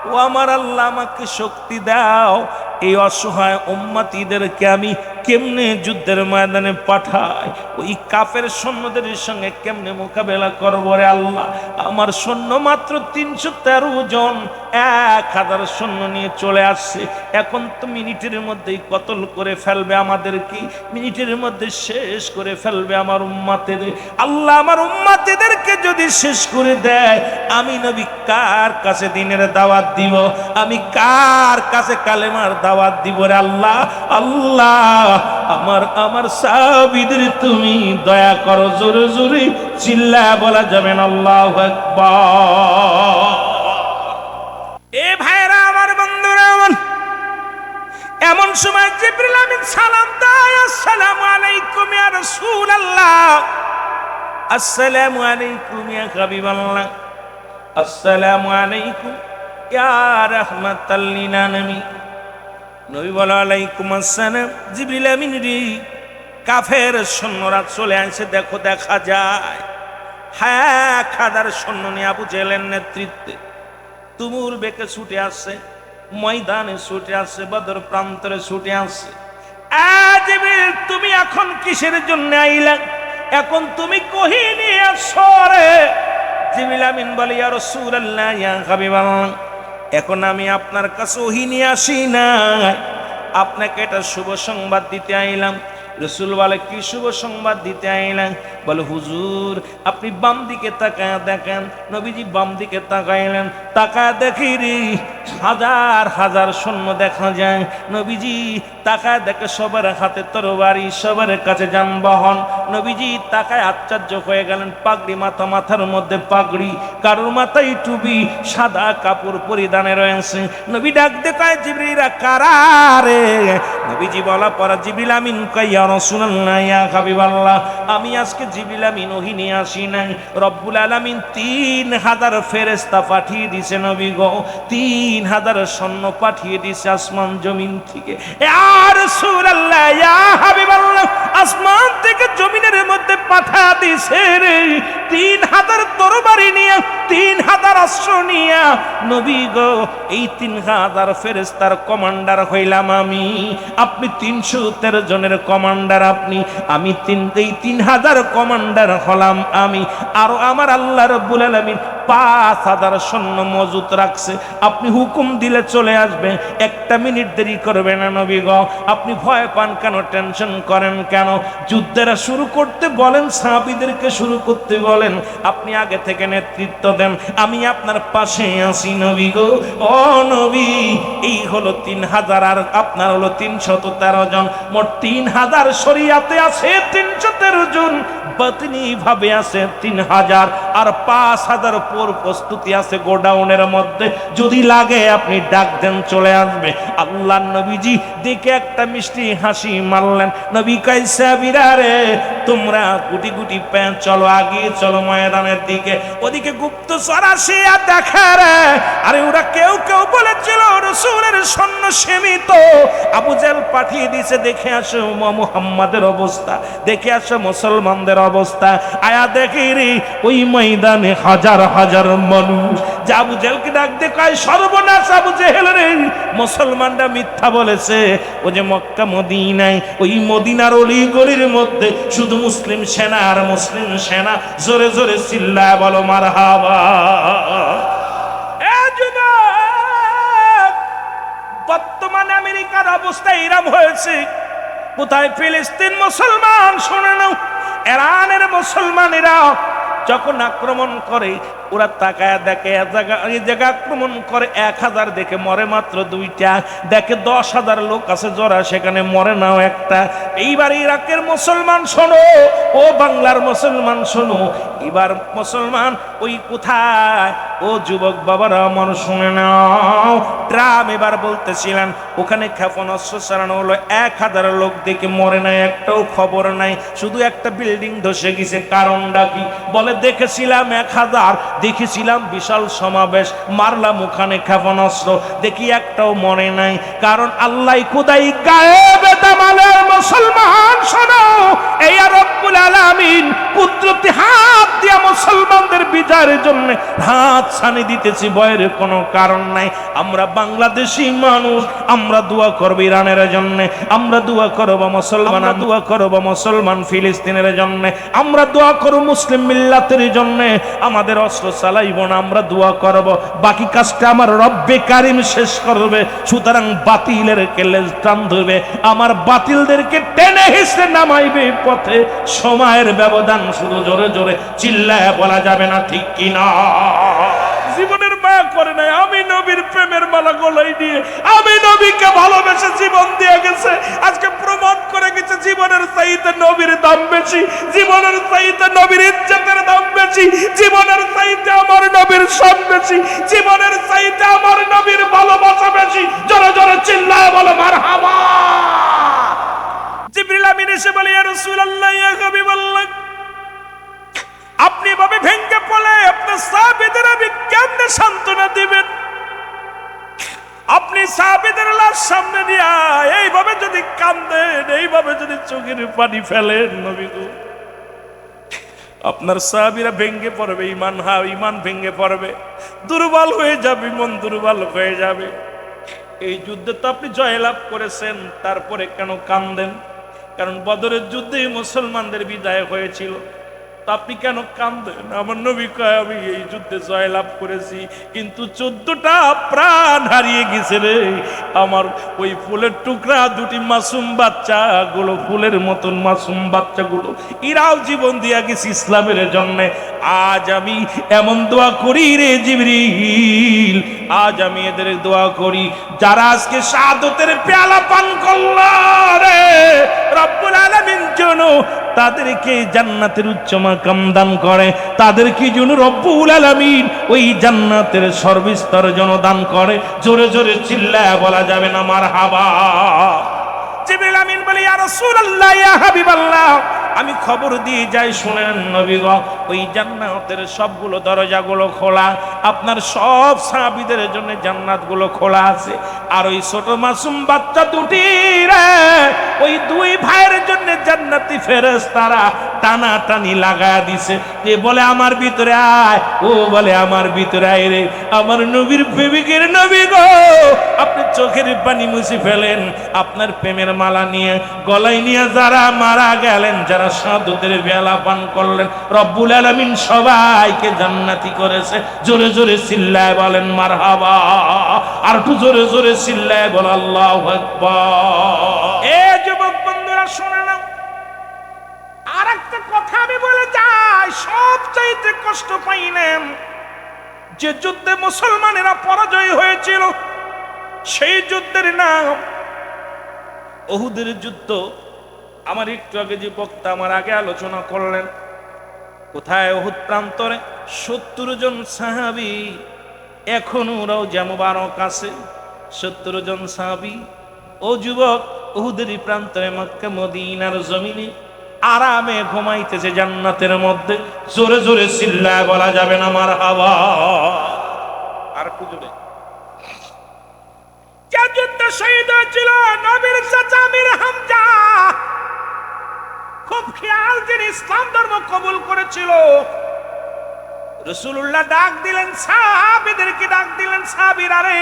ও আমার আল্লাহ আমাকে শক্তি দাও। এই অসহায় উম্মতীদেরকে আমি কেমনে যুদ্ধের ময়দানে পাঠাই? ওই কাফের সৈন্যদের সঙ্গে কেমনে মোকাবেলা করবো রে আল্লাহ? আমার সৈন্য মাত্র 313 জন, 1000 সৈন্য নিয়ে চলে আসছে। এখন তো মিনিটের মধ্যেই কতল করে ফেলবে আমাদেরকে, মিনিটের মধ্যে শেষ করে ফেলবে আমার উম্মতের। আল্লাহ আমার উম্মতীদেরকে যদি শেষ করে দেয়, আমি নবী কার কাছে দিনের দাওয়াত দিব? আমি কার কাছে কালেমার দাওয়াত দিব রে আল্লাহ? আল্লাহ আমার সাহাবীদের তুমি দয়া করো। জোরে জোরে চিল্লায়া বলা যাবে না আল্লাহু আকবার। এ ভাইরা আমার, বন্ধুরা আমার, এমন সময় জিবরিল আমিন সালাম দেয়, আসসালামু আলাইকুম ইয়া রাসূলুল্লাহ, আসসালামু আলাইকুম ইয়া হাবিবাল্লাহ, আসসালামু আলাইকুম ইয়া রাহমাতাল লিল আলামিন। নবী বলে, ওয়ালাইকুম আসসালাম। জিবরিল আমিন রে, কাফের সৈন্যরা চলে আসে, দেখো দেখা যায়। হ্যাঁ, 1000 সৈন্য নিয়ে আবু জেহেলের নেতৃত্বে তুমুল বেগে ছুটে আসছে, ময়দানে ছুটে আসছে, বদর প্রান্তরে ছুটে আসছে। জিবরিল তুমি এখন কিসের জন্য আইলা? এখন তুমি কহি নিয়ে আসছো রে? জিবরিল আমিন বলে, ইয়া রাসূলুল্লাহ ইয়া হাবিবাল্লাহ, এখন আমি আপনার কাছে ওহী নিয়ে আসি না, আপনাকে এটা শুভ সংবাদ দিতে আইলাম। রাসূল বলে, কি শুভ সংবাদ দিতে আইলেন? বলে, হুজুর আপনি বাম দিকে তাকায় দেখেন। নবীজি বাম দিকে তাকাইলেন, তাকায় দেখি রে হাজার হাজার সৈন্য দেখা যায়। নবীজি তাকায় দেখে সবার হাতে তরবারি, সবার কাছে যানবাহন। নবীজি তাকায় আশ্চর্য হয়ে গেলেন। পাগড়ি মাথার মধ্যে পাগড়ি, কারোর মাথায় টুপি, সাদা কাপড় পরিধানে রয়েছে। নবী ডাক দেখায়, জিবরিলা কারা রে? নবীজি বলা পরা জিবরিল আমিন কয়, ইয়া রাসূলুল্লাহ ইয়া হাবিবাল্লাহ, আমি আজকে জিবরিল আমিন ওহী নিয়ে আসি নাই। রব্বুল আলামিন 3000 ফেরেশতা পাঠিয়ে দিয়েছে নবী গো, 3000 সৈন্য পাঠিয়ে দিয়েছে আসমান জমিন থেকে। ইয়া রাসূলুল্লাহ ইয়া হাবিবাল্লাহ, আসমান থেকে জমিনের মধ্যে পাঠা দিয়েছে রে। 3000 তরবারি নিয়ে 3000 অস্ত্র নিয়ে নবী গো এই 3000 ফেরেশতার কমান্ডার হইলাম আমি, আপনি 313 জনের কমান্ডার আপনি, আমি এই 3000 কমান্ডার হলাম আমি, আর আমার আল্লাহ রাব্বুল আলামিন 5000 সৈন্য মজুত রাখছে, আপনি হুকুম দিলে চলে আসবে, একটা মিনিট দেরি করবে না নবী গো। আপনি ভয় পান কেন, টেনশন করেন কেন? যুদ্ধের শুরু করতে বলেন, সাহাবীদেরকে শুরু করতে বলেন, আপনি আগে থেকে নেতৃত্ব দেন, আমি আপনার পাশে আছি নবী গো। ও নবী, এই হলো 3000 আর আপনার হলো 313 জন, মোট 3000। শরীয়তে আছে 313 জন, বাতিনি ভাবে আছে 3000, আর 5000 পর প্রস্তুতি আছে গোডাউনের মধ্যে, যদি লাগে আপনি ডাক দেন চলে আসবে। আল্লাহ নবীজি দেখে একটা মিষ্টি হাসি মারলেন, নবী কয় সাহাবীরা রে, তোমরা গুটি গুটি প্যান্ট চলো, আগে চলো ময়দানের দিকে। ওদিকে গুপ্তচর আসিয়া দেখে রে, আরে ওরা কেউ কেউ বলেছিল রাসূলের সৈন্য সীমিত, আবু জেহেল পাঠিয়ে দিয়েছে, দেখে আসো মুহাম্মাদের অবস্থা, দেখে আসো মুসলমানদের অবস্থা। আয়া দেখি রে ওই ময়দানে হাজার হাজার মানুষ। যে আবু জেহেলকে ডাক দিয়ে কয়, সর্বনাশ আবু জেহেল রে, মুসলমানরা মিথ্যা বলেছে, ও যে মক্কা মদিনায়, ওই মদিনার অলি গলির মধ্যে শুধু মুসলিম সেনা আর মুসলিম সেনা। জোরে জোরে চিল্লায় বলো মারহাবা। বর্তমানে আমেরিকার অবস্থা এরকম হয়েছে, কোথায় ফিলিস্তিন মুসলমান শুনে নাও, ইরানের মুসলমানেরা যখন আক্রমণ করে ওরা তাকায় দেখে এই জায়গা আক্রমণ করে 1000 দেখে মরে মাত্র 2টা, দেখে 10,000 লোক আছে জোড়া, সেখানে মরে নাও একটা। এইবার ইরাকের মুসলমান শোনো, ও বাংলার মুসলমান শোনো, এবার মুসলমান ওই কোথায়, ও যুবক বাবারা আমার শুনে নাও, ট্রাম্প এবার বলতেছিলেন ওখানে ক্ষেপণাস্ত্র চালানো হলো, 1000 লোক দেখে মরে নাই, একটাও খবর নাই, শুধু একটা বিল্ডিং ধসে গেছে। কারণটা কি? বলে দেখেছিলাম 1000, দেখেছিলাম বিশাল সমাবেশ, মারলাম ওখানে ক্ষেপণাস্ত্র, দেখি একটাও মরে নাই। কারণ আল্লাহ খুদাই গায়েবে তামালের মুসলমান শোনো, এই রব্বুল আলামিন কুদরতি হাত দিয়া মুসলমানদের বিজয়ের জন্য হাত ছানি দিতেছি, ভয়ের কোনো কারণ নাই। আমরা বাংলাদেশি মানুষ, আমরা দোয়া করব ইরানের জন্য, আমরা দোয়া করব মুসলমান, দোয়া করব মুসলমান ফিলিস্তিনের জন্য, আমরা দোয়া করব মুসলিম মিল্লাতের জন্য, আমাদের অস্ত্র চালাইব না, আমরা দোয়া করব, বাকি কাজটা আমার রব্বে কারিম শেষ করবে। সুতরাং বাতিলের কেলেজ টান ধরবে, আমার বাতিলদেরকে টেনে হিসেবে নামাইবে পথে। সময়ের ব্যবধান, শুধু জোরে জোরে চিল্লায় বলা যাবে না, ঠিক কিনা? জীবনের মায়া করে নাই, আমি নবীর প্রেমের মালা গলায় নিয়ে আমি নবীকে ভালোবেসে জীবন দিয়ে গেছে, আজকে প্রমাণ করে গেছে জীবনের চাইতে নবীর দাম বেশি, জীবনের চাইতে নবীর ইজ্জতের দাম বেশি, জীবনের চাইতে আমার নবীর শান বেশি, জীবনের চাইতে আমার নবীর ভালোবাসা বেশি। জোরে জোরে চিল্লায় বলো মারহাবা। জিবরিল আমিন এসে বলে, ইয়া রাসূলুল্লাহ, ইয়া হাবিবাল্লাহ, আপনি এভাবে ভেঙ্গে পড়লে আপনার সাহাবীদের আমি কেমনে সান্ত্বনা দিবেন? আপনি সাহাবীদের লাশ সামনে নিয়ে এইভাবে যদি কাঁদেন, এইভাবে যদি চোখের পানি ফেলেন, নবী গো, আপনার সাহাবীরা ভেঙ্গে পড়বে, ইমান ভেঙ্গে পড়বে, দুর্বল হয়ে যাবে, মন দুর্বল হয়ে যাবে। এই যুদ্ধে তো আপনি জয়লাভ করেছেন, তারপরে কেন কাঁদেন? কারণ বদরের যুদ্ধে মুসলমানদের বিজয় হয়েছিল, তা আপনি কেন কাঁদেন? আমার নবী কয়, আমি এই যুদ্ধে জয়লাভ করেছি, কিন্তু 14টা প্রাণ হারিয়ে গেছে রে আমার। ওই ফুলের টুকরা দুটি মাসুম বাচ্চাগুলো, ফুলের মতন মাসুম বাচ্চাগুলো, এরাও জীবন দিয়া গেছে ইসলামের জন্য। আজ আমি এমন দোয়া করি রে জিবরিল, আজ আমি এদের দোয়া করি যারা আজকে শাহাদাতের পেয়ালা পান করল রে, রব্বুল আলামিন যেন তাদেরকে জান্নাতের উচ্চ মাকাম দান করে, তাদেরকে যেন রব্বুল আলামিন ওই জান্নাতের সর্বস্তর যেন দান করে। জোরে জোরে চিল্লায় বলা যাবে না মারহাবা। জিবরিল আমিন বলে, ইয়া রাসূলুল্লাহ, ইয়া হাবিবাল্লাহ, আমি খবর দিয়ে যাই, শুনেন নবী গো, ওই জান্নাতের সবগুলো দরজাগুলো খোলা, আপনার সব সাহাবীদের জন্য জান্নাতগুলো খোলা আছে। আর ওই ছোট মাসুম বাচ্চা দুটি রে, ওই দুই ভাইয়ের জন্য জান্নাতি ফেরেশতারা টানাটানি লাগায়া দিছে। এ বলে আমার ভিতরে আয়, ও বলে আমার ভিতরে আয় রে। আমার নবীর প্রেমিকের নবী গো, আপনি চোখের পানি মুছে ফেলেন। আপনার প্রেমের মালা নিয়ে গলায় নিয়ে যারা মারা গেলেন, যারা সাধুদের বেলা পান করলেন, রব্বুল আলামিন সবাইকে জান্নাতি করেছে। জোরে জোরে চিল্লায় বলেন মারহাবা, আর একটু জোরে জোরে চিল্লায় বল আল্লাহু আকবার। এ যুবক বন্ধুরা শুনে নাও, আর একটা কথা আমি বলে যাই, সবচাইতে কষ্ট পাইলেন যে যুদ্ধে মুসলমানেরা পরাজয় হয়েছিল, সেই যুদ্ধের নাম উহুদের যুদ্ধ। আমার একটু আগে যে বক্তা আমার আগে আলোচনা করলেন, কোথায়? উহুদ প্রান্তরে 70 জন সাহাবী, এখন ওরাও যে মুবারক আছে 70 জন সাহাবী। ও যুবক, উহুদের প্রান্তরে মক্কা মদিনার জমিনে আরামে ঘুমাইতেছে জান্নাতের মধ্যে। জোরে জোরে চিল্লায় বলা যাবে না মারহাবা। আর একটু জোরে। যে যুদ্ধে শহীদ হয়েছিল নবীর চাচা আমির হামজা, খুব খেয়াল, যিনি ইসলাম ধর্ম কবুল করেছিল। রাসূলুল্লাহ ডাক দিলেন সাহাবীদেরকে, ডাক দিলেন সাহাবীরা রে,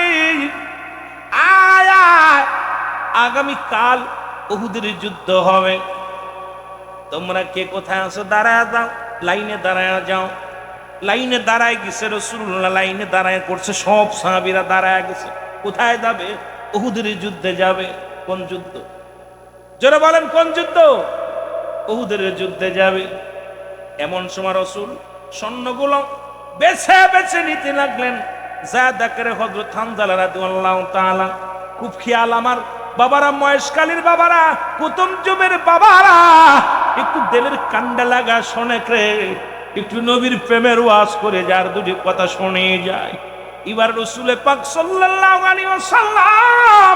আয় আয়, আগামী কাল উহুদের যুদ্ধ হবে। তোমরা কে কোথায় আছো? দাঁড়ায় যাও, লাইনে দাঁড়ায় যাও। লাইনে দাঁড়ায় গেছে রাসূলুল্লাহ, লাইনে দাঁড়ায় করছে, সব সাহাবীরা দাঁড়ায় গেছে। কোথায় যাবে? উহুদের যুদ্ধে যাবে। কোন যুদ্ধ? যারা বলেন কোন যুদ্ধ? উহুদের যুদ্ধে যাবে। এমন সময় রাসূল সৈন্যগুলো বেছে বেছে নিতে লাগলেন। যায়েদা করে হযরত হামজা রাদিয়াল্লাহু তাআলা, খুব খেয়াল আমার বাবারা, মহেশকালীর বাবারা, কুতুম যুগের বাবারা, একটু দিলের কান্ডা লাগা শোনে রে, একটু নবীর প্রেমের ওয়াজ করে যার দুটি কথা শুনে যায়। এবার রাসূল পাক সাল্লাল্লাহু আলাইহি ওয়াসাল্লাম,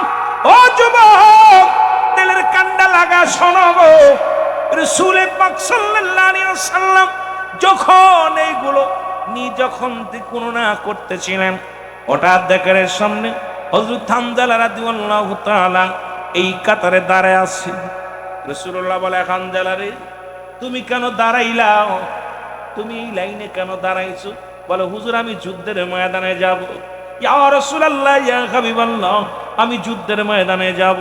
ও যুবক, দিলের কান্ডা লাগা শোনো গো। রাসূল পাক সাল্লাল্লাহু আলাইহি ওয়াসাল্লাম যখন এইগুলো যখন গণনা করতেছিলেন, হঠাৎ দেখেন সামনে হযরত হামজা রাদিয়াল্লাহু তাআলা এই কাতারে দাঁড়ায় আছে। রাসূলুল্লাহ বলে, হামজা রে, তুমি কেন দাঁড়াইলা? তুমি এই লাইনে কেন দাঁড়াইছো? বলে, হুজুর, আমি যুদ্ধের ময়দানে যাব। ইয়া রাসূলুল্লাহ, ইয়া হাবিবাল্লাহ, আমি যুদ্ধের ময়দানে যাব।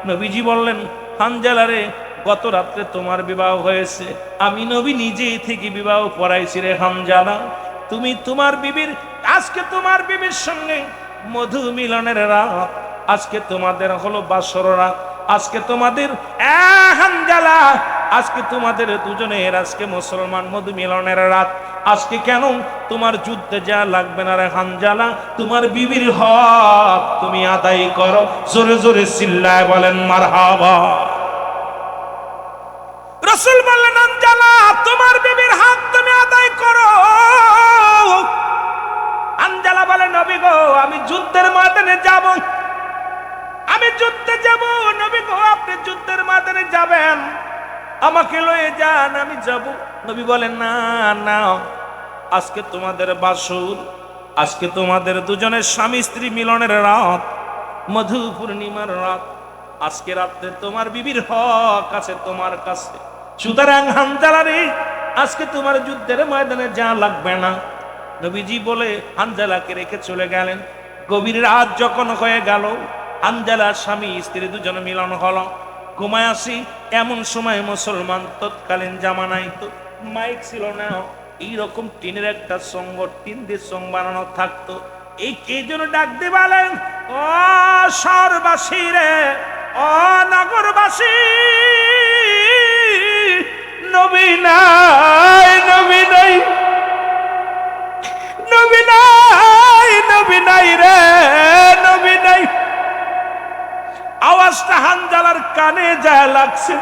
নবীজি বললেন, হামজা রে, গত রাত্রে তোমার বিবাহ হয়েছে, আমি নবী নিজেই থেকে বিবাহ পড়াইছি রে হামজা। তুমি তোমার বিবির, আজকে তোমার বিবির সঙ্গে মধু মিলনের রাত, আজকে তোমাদের হলো বাসর রাত, আজকে তোমাদের হামজালা, আজকে তোমাদের দুজনের আজকে মুসলমান মধু মিলনের রাত। আজকে কেন তোমার যুদ্ধে যা লাগবে না রে হামজালা, তোমার বিবির হক তুমি আদায় করো। জোরে জোরে চিল্লায় বলেন মারহাবা। রাসূল বললেন, হামজালা, তোমার বিবির হক তুমি আদায় করো। হামজালা বলে, নবী গো, আমি যুদ্ধের ময়দানে যাব, আমি যুদ্ধে যাব। নবী গো, আপনি যুদ্ধের ময়দানে যাবেন, আমাকে লয়ে যান, আমি যাব। নবী বলেন, না না, আজকে তোমাদের বাসর, আজকে তোমাদের দুজনের স্বামী স্ত্রী মিলনের রাত, মধু পূর্ণিমার রাত। আজকে রাতে তোমার বিবির হক আছে তোমার কাছে। সুতরাং হামজালা রে, আজকে তোমার যুদ্ধের ময়দানে যা লাগবে না। নবীজি বলে হামজালাকে রেখে চলে গেলেন। গভীর রাত যখন হয়ে গেল, হামজালার স্বামী স্ত্রী দুজন মিলন হলো। ঘুমায় আসি এমন সময় মুসলমান তৎকালীন জামানায় তো মাইক ছিল না, এইরকম টিনের একটা সঙ্গ, টিন দিয়ে সং বানানো থাকতো। এই কে যেন ডাক দিয়ে বলেন, ও শহরবাসী রে, ও নগরবাসী, নবী নাই, নবী নাই, নবী নাই, নবী নাই রে, নবী নাই। আওয়াজটা হানজালার কানে যায় লাগছে।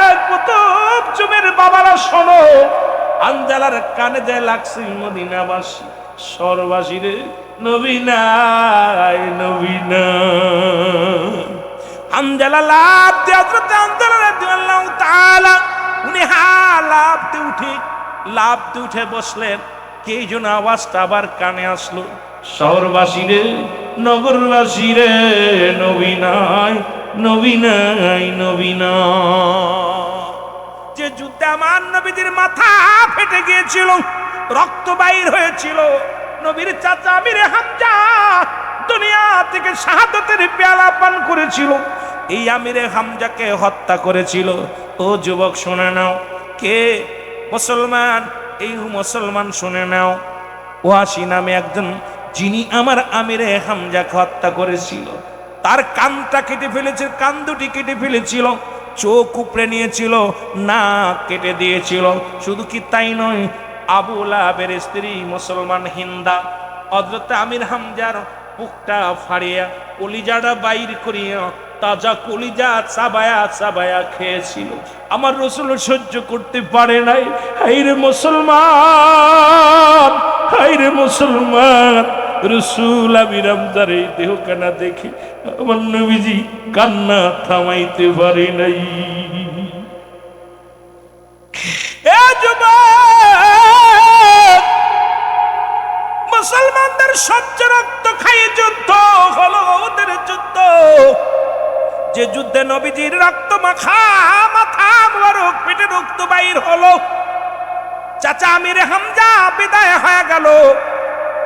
এক কুতুব যুগের বাবারা শোনো, হানজালার কানে যায় লাগছে, মদিনাবাসী, শহরবাসী রে, নবী নাই, নবী নাই। হানজালা লাফ দিয়ে, হযরত হানজালা রাদিয়াল্লাহু তাআলা, উনি লাফ দিয়ে উঠে বসলেন। কে যেন আওয়াজটা আবার কানে আসলো, শহরবাসী রে, নগরবাসী রে, নবী নাই, নবী নাই, নবী নাই। যে যুদ্ধে আমার নবীদের মাথা ফেটে গিয়েছিল, রক্ত বাইর হয়েছিল, নবীর চাচা আমিরে হামজা দুনিয়া থেকে শাহাদাতের পেয়ালা পান করেছিল, এই আমিরে হামজাকে হত্যা করেছিল। ও যুবক শুনে নাও, কে মুসলমান, এই মুসলমান শুনে নাও, ওয়াসি নামে একজন, যিনি আমার আমিরে হামজাকে হত্যা করেছিল, তার কানটা কেটে ফেলেছে, কান দুটি কেটে ফেলেছিল, চোখ উপড়ে নিয়েছিল, নাক কেটে দিয়েছিল। শুধু কি তাই নয়, আবু লাহাবের স্ত্রী মুসলমান হিন্দা হযরত আমির হামজার বুকটা ফাড়িয়া কলিজাটা বাইর করিয়া তাজা কলিজা চাবায়া চাবায়া খেয়েছিল। আমার রাসূল সহ্য করতে পারে নাই। হায়রে মুসলমান, হায়রে মুসলমান, রাসূল আমির হামজার এই দেহখানা দেখে আমার নবীজি কান্না থামাইতে পারে নাই। এ যুবক, মুসলমানদের সহ্য রক্ত খাইয়ে যুদ্ধ হলো, ওদের যুদ্ধ, যে যুদ্ধে নবীজির রক্ত মাখা মাথা মোবারক পেটে রক্ত বাইর হলো, চাচা আমিরে হামজা বিদায় হয়ে গেল,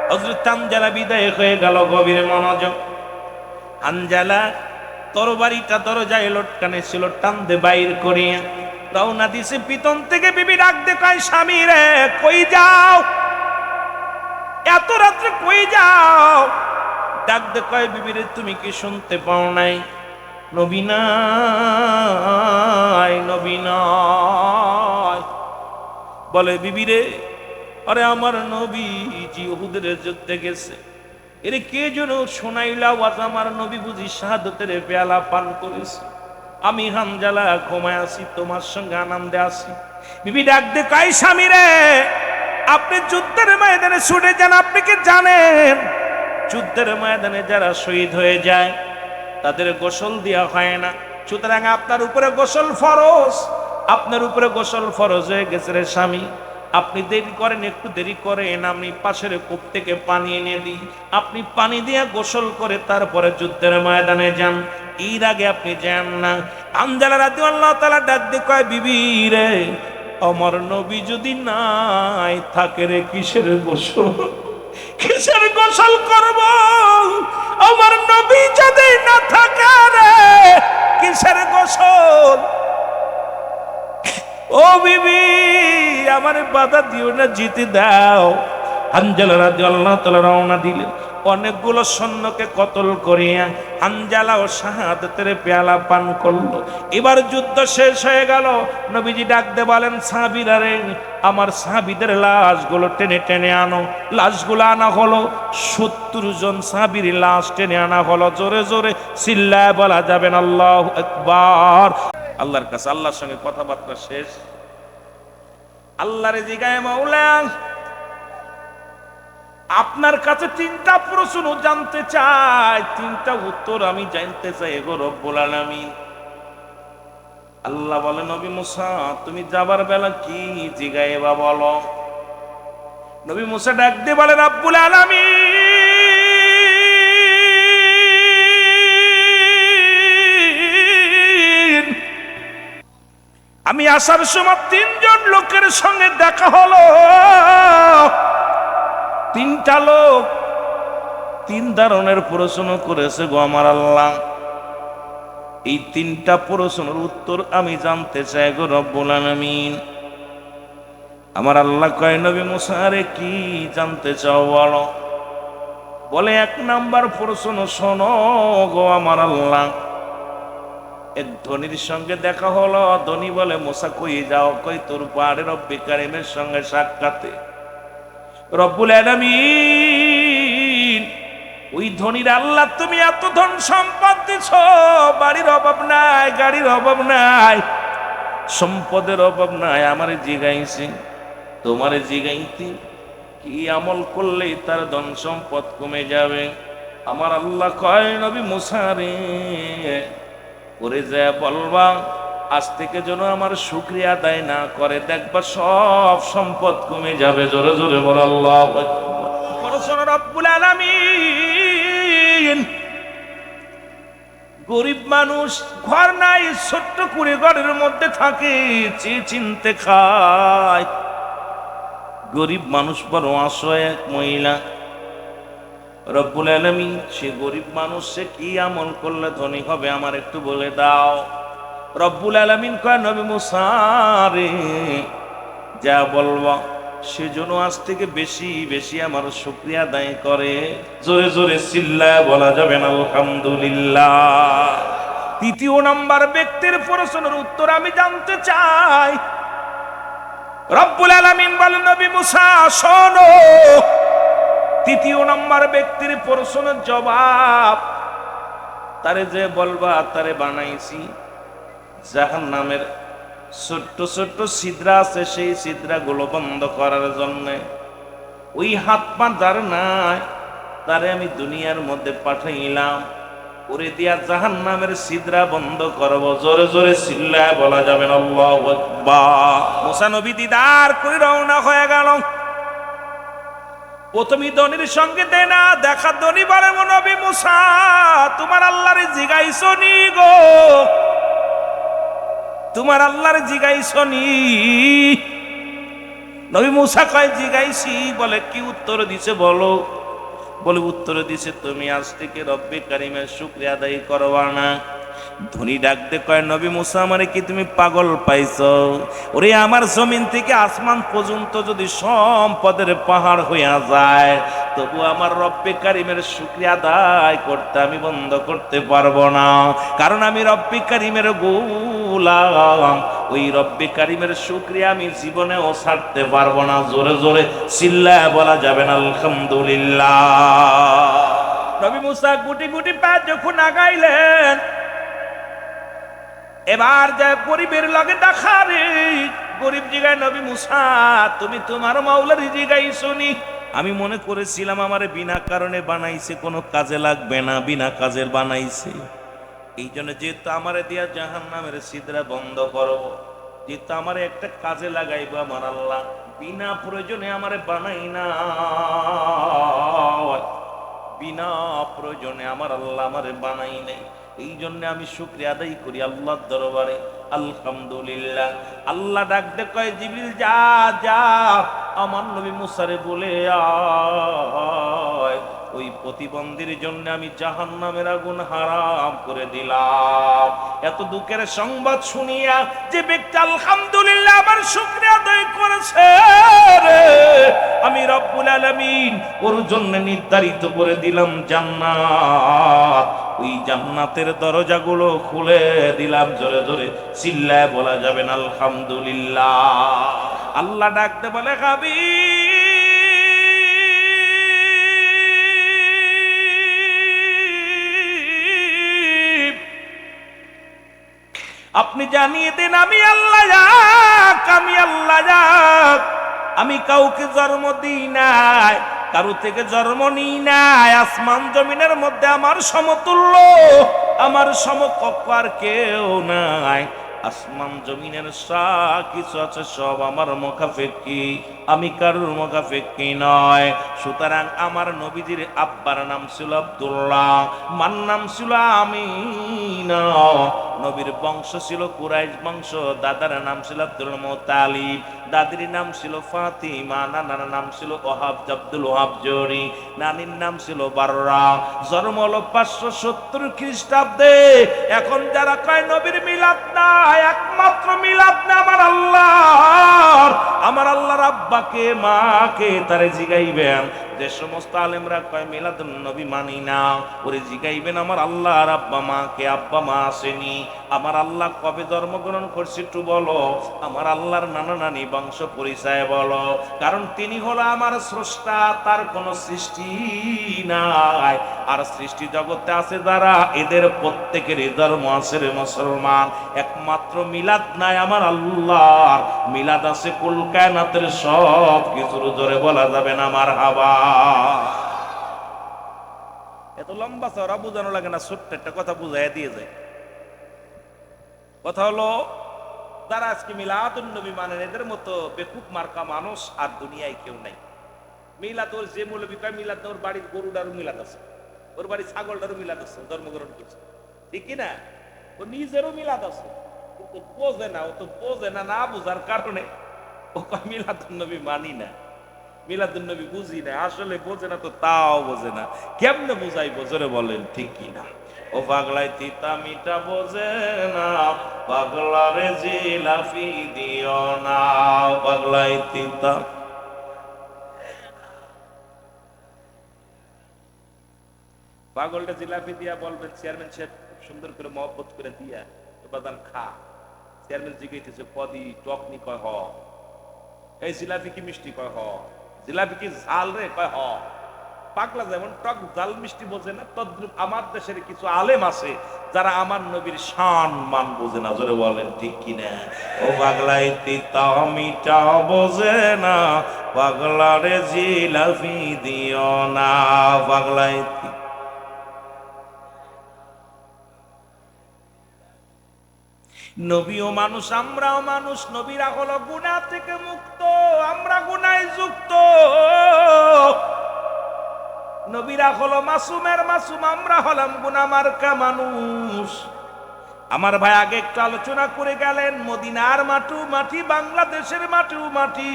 হযরত হামজা বিদায় হয়ে গেল। গভীর মনোযোগ, হানজালা তরবারিটা দরজায় লটকানে ছিল, টান দে বাইর করিয়া রওনা দিছে। পিতন থেকে বিবি ডাক দে, কয় স্বামী রে কই যাও, এত রাত্রে কই যাও? ডাক দে কয় বিবি রে তুমি কি শুনতে পাও নাই, নবী নাই, নবী নাই। বলে বিবি রে, আরে আমার নবীজি উহুদের যুদ্ধে গেছে। এরে কে যেন শোনাইলা আওয়াজ, আমার নবী বুঝি শাহাদাতের পেয়ালা পান করেছে, আমি হানজালা ঘুমায় আছি, তোমার সঙ্গে আনন্দে আছি। বিবি ডাক দে কয় স্বামী রে, আপনি যুদ্ধের ময়দানে ছুটে যান, আপনি কি জানেন যুদ্ধের ময়দানে যারা শহীদ হয়ে যায় তাদের গোসল দেওয়া হয় না, সুতরাং আপনার উপরে গোসল ফরজ, আপনার উপরে গোসল ফরজ হয়ে গেছে রে স্বামী। আপনি দেরি করেন, একটু দেরি করেন, আমি পাশের কূপ থেকে পানি এনে দিই, আপনি পানি দিয়ে গোসল করে তারপরে যুদ্ধের ময়দানে যান, এর আগে আপনি যান না। হানজালা রাদিয়াল্লাহু তাআলা ডাক দিয়ে কয় বিবি রে, আমার নবী যদি নাই থাকে রে, কিসের গোসল, কিসের গোসল করব? আমার নবী যদি না থাকে রে, কিসের গোসল? ও বিবি, আমার বাধা দিও না, জিতে দাও। হানজালা রাদিয়াল্লাহু তাআলা রওনা দিলেন, অনেকগুলো সৈন্যকে কতল করিয়া হানজালা ও শাহাদাতের পেয়ালা পান করলো। এবার যুদ্ধ শেষ হয়ে গেল। নবীজি ডাক দে বলেন, সাহাবীরা রে, আমার সাহাবীদের লাশগুলো টেনে টেনে আনো। লাশগুলো আনা হলো, 70 জন সাহাবীর লাশ টেনে আনা হলো। জোরে জোরে চিল্লায় বলা যাবেন আল্লাহু আকবার। আল্লাহর কাছে, আল্লাহর সঙ্গে কথাবার্তা শেষ। আল্লাহরে জিগায়, মাওলা আপনার কাছে 3টা প্রশ্ন জানতে চাই, 3টা উত্তর আমি জানতে চাই গো রব্বুল আলামিন। আল্লাহ বলে, নবী মুসা তুমি যাবার বেলা কি জিগাইবা বলো। নবী মুসা ডাক দিয়ে বলে, রব্বুল আলামিন, আমি আসার সময় 3 জন লোকের সঙ্গে দেখা হলো। 3টা লোক 3 ধরনের প্রশ্ন করেছে গো আমার আল্লাহ। এই 3টা প্রশ্নের উত্তর আমি জানতে চাই গো রব্বুল আলামিন। আমার আল্লাহ কয়, নবী মুসা রে কি জানতে চাও বলো। বলে, 1 নাম্বার প্রশ্ন শোনো গো আমার আল্লাহ। এক ধনীর সঙ্গে দেখা হলো। ধনী বলে, মুসা কই যাও? কই তোর পাহাড়ে রব্বে কারিমের সঙ্গে সাক্ষাতে। রব্বুল আলামিন, ওই ধনীর আল্লাহ তুমি এত ধন সম্পদ দিছ, বাড়ির অভাব নাই, গাড়ির অভাব নাই, সম্পদের অভাব নাই। আমারে জিগাইছি, তোমারে জিগাইতে কি আমল করলে তার ধন সম্পদ কমে যাবে। আমার আল্লাহ কয়, নবী মুসা রে, ওরে যা বলবা আজ থেকে যেন আমার শুকরিয়া আদায় না করে, দেখবা সব সম্পদ কমে যাবে। জোরে জোরে বল আল্লাহু আকবার। রব্বুল আলামিন গরিব মানুষ, ঘর নাই, ছোট্ট কুড়ে ঘরের মধ্যে থাকে, চেয়ে চিনতে খায়। গরিব মানুষ বড় অসহায় এক মহিলা। রব্বুল আলামিন সে গরিব মানুষ, সে কি আমল করলে ধনী হবে আমার একটু বলে দাও। রব্বুল আলামিন কয়, নবী মুসা রে, যা বলবো সেজন্য আজ থেকে বেশি বেশি আমার শুকরিয়া আদায় করে। জোরে জোরে চিল্লায় বলা যাবে না আলহামদুলিল্লাহ। তৃতীয় নাম্বার ব্যক্তির প্রশ্নের উত্তর আমি জানতে চাই। রব্বুল আলামিন বলেন, নবী মুসা শোনো, তৃতীয় নাম্বার ব্যক্তির প্রশ্নের জবাব, তারে যে বলবা তারে বানাইছি জাহান্নামের ছোট্ট ছোট্ট ছিদ্রা আছে, সেই ছিদ্রাগুলো বন্ধ করার জন্য। ওই হাত পা যার নাই তারে আমি দুনিয়ার মধ্যে পাঠাইলাম, করে দিয়া জাহান্নামের ছিদ্রা বন্ধ করব। জোরে জোরে চিল্লায় বলা যাবে না আল্লাহু আকবার। মুসা নবী দিদার করে রওনা হয়ে গেল। প্রথমে ধনীর সঙ্গে দেনা দেখা, ধনী বলে, নবী মুসা তোমার আল্লাহরে জিগাইছো নি গো, তোমার আল্লাহরে জিগাইছো নি? নবী মুসা কয় জিগাইছি। বলে কি উত্তর দিছে বলো? বলে উত্তর দিছে, তুমি আজ থেকে রব্বে কারিমের শুকরিয়া আদায় করবা না। ধনী ডাকতে কয়, নবী মুসা আমারে কি তুমি পাগল পাইছো? ওরে আমার জমিন থেকে আসমান পর্যন্ত যদি সম্পদের পাহাড় হইয়া যায়, তবু আমার রব্বে কারিমের শুকরিয়া আদায় করতে আমি বন্ধ করতে পারবো না, কারণ আমি রব্বে কারিমের গোলাম। ওই রব্বে কারিমের শুকরিয়া আমি জীবনেও ছাড়তে পারবো না। জোরে জোরে চিল্লায় বলা যাবে না আলহামদুলিল্লাহ। নবী মুসা গুটি গুটি পা যখন আগাইলেন, এবার যে গরিবের লগে দেখা রে, গরিব জিগায়, নবী মুসা তুমি তোমার মাওলার জিগাইছো নি? আমি মনে করেছিলাম আমারে বিনা কারণে বানাইছে, কোনো কাজে লাগবে না, বিনা কাজের বানাইছে। এই জন্য যেহেতু আমারে দিয়া জাহান্নামের ছিদ্রা বন্ধ করব, যেহেতু আমারে একটা কাজে লাগাইবো আমার আল্লাহ, বিনা প্রয়োজনে আমারে বানাই না, বিনা প্রয়োজনে আমার আল্লাহ আমারে বানাই নাই। এই জন্য আমি শুকরিয়া আদায় করি আল্লাহর দরবারে আলহামদুলিল্লাহ। আল্লাহ ডাকতে কয়, জিবরিল যা যা আমার নবী মুসারে বলে আয়, ওই প্রতিবন্ধীর জন্য আমি জাহান্নামের আগুন হারাম করে দিলাম। এত দুঃখের সংবাদ শুনিয়া যে ব্যক্তি আলহামদুলিল্লাহ আমার শুকরিয়া আদায় করেছে, আমি রব্বুল আলামিন ওর জন্য নির্ধারিত করে দিলাম জান্নাত। ওই জান্নাতের দরজাগুলো খুলে দিলাম। জোরে জোরে চিল্লায় বলা যাবে না আলহামদুলিল্লাহ। আল্লাহ ডাকতে বলে, হাবিব আপনি জানিয়ে দেন আমি আল্লাহ যাক, আমি আল্লাহ যাক, আমি কাউকে জন্ম দিই নাই, কারো থেকে জন্ম নিই নাই। আসমান জমিনের মধ্যে আমার সমতুল্য, আমার সমকক্ষ আর কেউ নাই। আসমান জমিনের যা কিছু আছে সব আমার মুখাপেক্ষী, আমি কারোর মুখাপেক্ষী নয়। সুতরাং আমার নবীজির আব্বার নাম ছিল আব্দুল্লাহ, মার নাম ছিল আমিনা, নবীর বংশ ছিল কুরাইশ বংশ, দাদার নাম ছিল আব্দুল মুত্তালিব, দাদির নাম ছিল ফাতিমা, নানার নাম ছিল ওহাব আব্দুল ওহাব জরি, নানির নাম ছিল বাররা। জন্ম হলো 570 খ্রিস্টাব্দে। এখন যারা কয় নবীর মিলাদ নাই, একমাত্র মিলাদ না আমার আল্লাহর, আমার আল্লাহর আব্বাকে মাকে তারে জিগাইবেন। যে সমস্ত আলেমরা কয় মিলাদুন নবী মানি না, ওরে জিগাইবেন আমার আল্লাহর আব্বা মাকে, আব্বা মা আসেনি। আমার আল্লাহ কবে জন্মগ্রহণ করছে একটু বলো, আমার আল্লাহর নানা নানি বংশ পরিচয় বলো, কারণ তিনি হলো আমার স্রষ্টা, তার কোনো সৃষ্টি নাই। আর সৃষ্টি জগতে আছে যারা, এদের প্রত্যেকের ধর্ম আছে রে মুসলমান, একমাত্র মিলাদ নাই আমার আল্লাহর, মিলাদ আছে কুল কায়নাতের সব কিছুর। জোরে বলা যাবে না মারহাবা। এত লম্বা চওড়া বোঝানো লাগে না, ছোট্ট একটা কথা বুঝাইয়া দিয়ে যায়। কথা হলো, যারা আজকে মিলাদুন নবী মানেন এদের মতো বেকুব মার্কা মানুষ আর দুনিয়ায় কেউ নাই। মিলাদ, ওর যে মৌলবী কয় মিলাদ, ওর বাড়ির গরুটারও মিলাদ আছে, ওর বাড়ির ছাগলটারও মিলাদ আছে, জন্মগ্রহণ করছে, ঠিক কিনা? ও নিজেরও মিলাদ আছে, কিন্তু বোঝে না, ও তো বোঝে না, না বোঝার কারণে ও কয় মিলাদুন নবী মানি না, মিলাদুন নবী বুঝি না। আসলে বোঝে না তো তাও বোঝে না, কেমনে বুঝাইবো জোরে বলেন ঠিক কিনা? ও পাগলাই তিতা মিঠা বোঝে না, পাগলারে জিলাফি দিও না, পাগলাই তিতা। পাগলটা জিলাপি দিয়া বলবেন চেয়ারম্যান সাহেব সুন্দর করে মহব্বত করে দিয়া বাদান খা। চেয়ারম্যান জিজ্ঞেস কদি টকনি কয় হ, এই জিলাপি কি মিষ্টি কয় হ, জিলাপি কি ঝাল রে কয় হ। পাগলা যেমন টক ঝাল মিষ্টি বোঝে না, তদ্রুপ আমার দেশের কিছু আলেম আছে যারা আমার নবীর শান মান বোঝে না, জোরে বলেন ঠিক কিনা? ও পাগলাই তিতা মিঠা বোঝে না, পাগলারে জিলাপি দিও না, পাগলাই। নবীও মানুষ, আমরাও মানুষ, নবীরা হলো গুনাহ থেকে মুক্ত, আমরা গুনায় যুক্ত। নবীরা হলো মাসুমের মাসুম, আমরা হলাম গুনাহ মার্কা মানুষ। আমার ভাই আগে একটু আলোচনা করে গেলেন, মদিনার মাটু মাটি, বাংলাদেশের মাটু মাটি।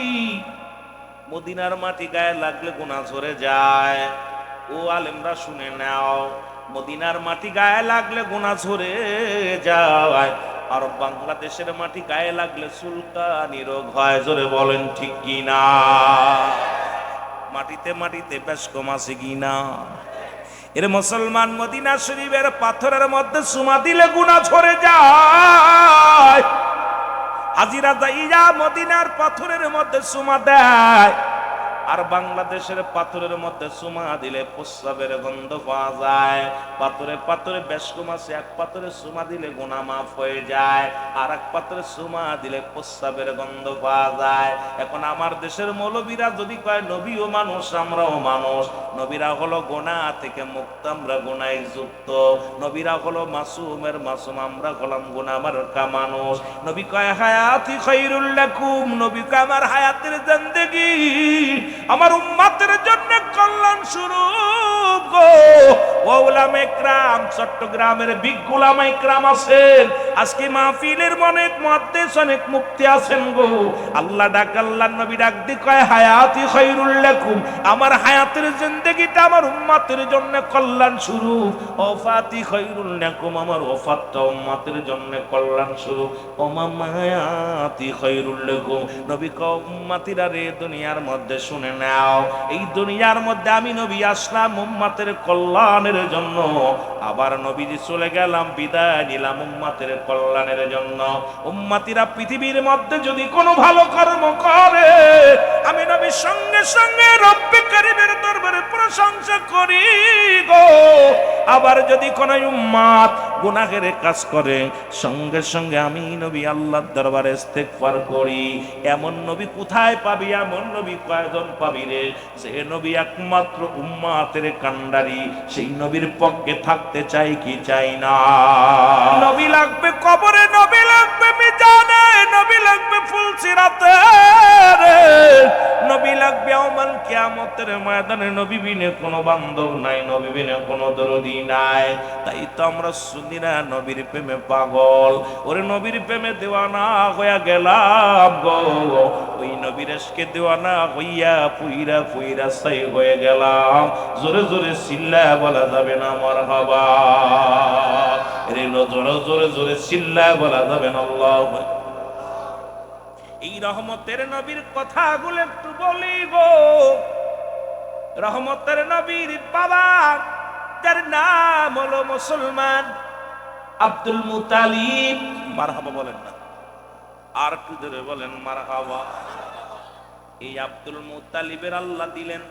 মদিনার মাটি গায়ে লাগলে গুনাহ ঝরে যায়। ও আলেমরা শুনে নাও, মদিনার মাটি গায়ে লাগলে গুনাহ ঝরে যায়, আর বাংলাদেশের মাটি গায়ে লাগলে চুলকানি রোগ হয়, জোরে বলেন ঠিক কিনা? মাটিতে মাটিতে বেশ কম আছে কিনা? এর মুসলমান, মদিনা শরীফের পাথরের মধ্যে চুমা দিলে গুনাহ ঝরে যায়। হাজিরা যাইয়া মদিনার পাথরের মধ্যে চুমা দেয়, আর বাংলাদেশের পাথরের মধ্যে চুমা দিলে প্রস্রাবের গন্ধ পাওয়া যায়। পাথরে পাথরে বেশ কম আছে, এক পাথরে চুমা দিলে গুনাহ মাফ হয়ে যায়, আর এক পাথরে চুমা দিলে প্রস্রাবের গন্ধ পাওয়া যায়। এখন আমার দেশের মৌলবীরা যদি কয় নবীও মানুষ আমরাও মানুষ, নবীরা হলো গুনাহ থেকে মুক্ত, আমরা গুনায় যুক্ত। নবীরা হলো মাসুমের মাসুম, আমরা হলাম গুনাহ মার্কা মানুষ। নবী কয় হায়াতি খায়রুল লাকুম, নবী কয় আমার হায়াতের জিন্দেগি আমার উম্মতের জন্য কল্যাণ স্বরূপ গো। ওলামা ইকরাম, চট্টগ্রামের বিগ ওলামা ইকরাম আছেন, আজকে মাহফিলের অনেক মুহাদ্দিস, অনেক মুফতি আছেন গো। আল্লাহ ডাক, আল্লাহ নবী ডাক দি কয় হায়াতি খায়রুল লাকুম, আমার হায়াতের জিন্দেগিটা আমার উম্মতের জন্য কল্যাণ স্বরূপ। ওফাতি খায়রুল লাকুম, আমার ওফাতটা উম্মতের জন্য কল্যাণ স্বরূপ। ওমামায়াতি খায়রুল লাকুম, নবী কয় উম্মতিরা রে দুনিয়ার মধ্যে শুনে নাও, এই দুনিয়ার মধ্যে আমি নবী আসলাম উম্মতের কল্যাণের জন্য, আবার নবীজি চলে গেলাম, বিদায় নিলাম উম্মতের কল্যাণের জন্য। উম্মতিরা পৃথিবীর মধ্যে যদি কোনো ভালো কর্ম করে, আমি নবীর সঙ্গে সঙ্গে রব্বে কারীমের দরবারে প্রশংসা করি গো। আবার যদি কোনো উম্মত গুনাহের কাজ করে, সঙ্গে সঙ্গে আমি নবী আল্লাহর দরবারে ইস্তেগফার করি। এমন নবী কোথায় পাবি? এমন নবী কয়জন পাবি রে? যে নবী একমাত্র উম্মতের কান্ডারি, সেই নবীর পক্ষে থাকতে চাই কি চাই না? নবী লাগবে কবরে, নবী লাগবে মিজানে, নবী লাগবে ফুলসিরাতে, নবী লাগবে ইয়াউমাল কিয়ামতের ময়দানে। নবী বিনে কোনো বান্ধব নাই, নবী বিনে কোনো দরদি নাই। তাই তো আমরা সুন্নিরা নবীর প্রেমে পাগল, ওরে নবীর প্রেমে দেওয়ানা হইয়া গেলাম গো। ওই নবীর ইশকে দেওয়ানা হইয়া পুইরা পুইরা ছাই হয়ে গেলাম। জোরে জোরে চিল্লা বলা যাবে না মারহাবা? রে জোরে জোরে জোরে চিল্লা বলা যাবে না আল্লাহু আকবার? এই রহমতের নবীর কথাগুলো একটু বলি গো। রহমতের নবীর বাবা, যার নাম হলো মুসলমান আব্দুল মুতালিব, মারহাবা বলেন না? আর একটু ধরে বলেন মারহাবা। এই আব্দুল মুতালিবের আল্লাহ দিলেন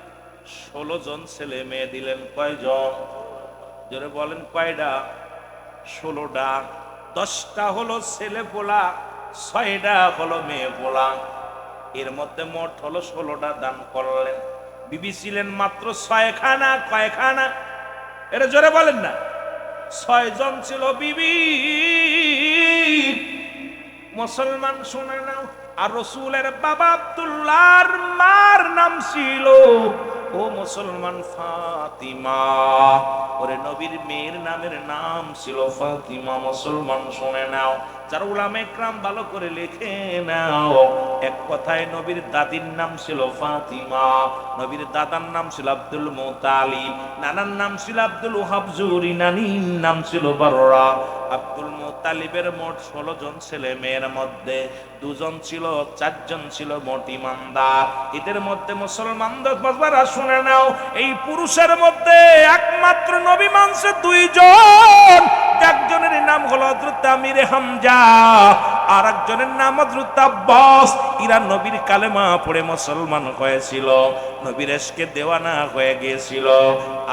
16 জন ছেলে মেয়ে দিলেন। কয়জন? জোরে বলেন কয়টা? 16টা। 10টা হলো ছেলে পোলা, 6টা হলো মেয়ে পোলা। এর মধ্যে মোট হলো 16টা দান করলেন। বিবি ছিলেন মাত্র 6খানা। কয়খানা? এটা জোরে বলেন না? 6 জন ছিল বিবি, মুসলমান শুনে নাও। আর রসুলের বাবা আব্দুল্লাহর মার নাম ছিল ও মুসলমান ফাতিমা। ওরে নবীর মেয়ের নামের নাম ছিল ফাতিমা। মুসলমান শুনে নাও, যারা উলামা ইকরাম ভালো করে লিখে নাও, এক কথায় নবীর দাদির নাম ছিল ফাতিমা, নবীর দাদার নাম ছিল আব্দুল মুতালিব, নানার নাম ছিল আব্দুল ওহাব জুরি, নানির নাম ছিল বাররা। আব্দুল মুতালিবের মোট 16 জন ছেলে মেয়ের মধ্যে 2 জন ছিল, 4 জন ছিল মোট ইমানদার। এদের মধ্যে মুসলমানদের বাবারা শুনে নাও, এই পুরুষের মধ্যে একমাত্র নবী মানছে 2 জন। একজনের নাম হলো হযরত আমির হামজা, আর একজনের নাম হযরত আব্বাস। এরা নবীর কালেমা পড়ে মুসলমান হয়েছিল, নবীর এশকে দেওয়ানা হয়ে গিয়েছিল।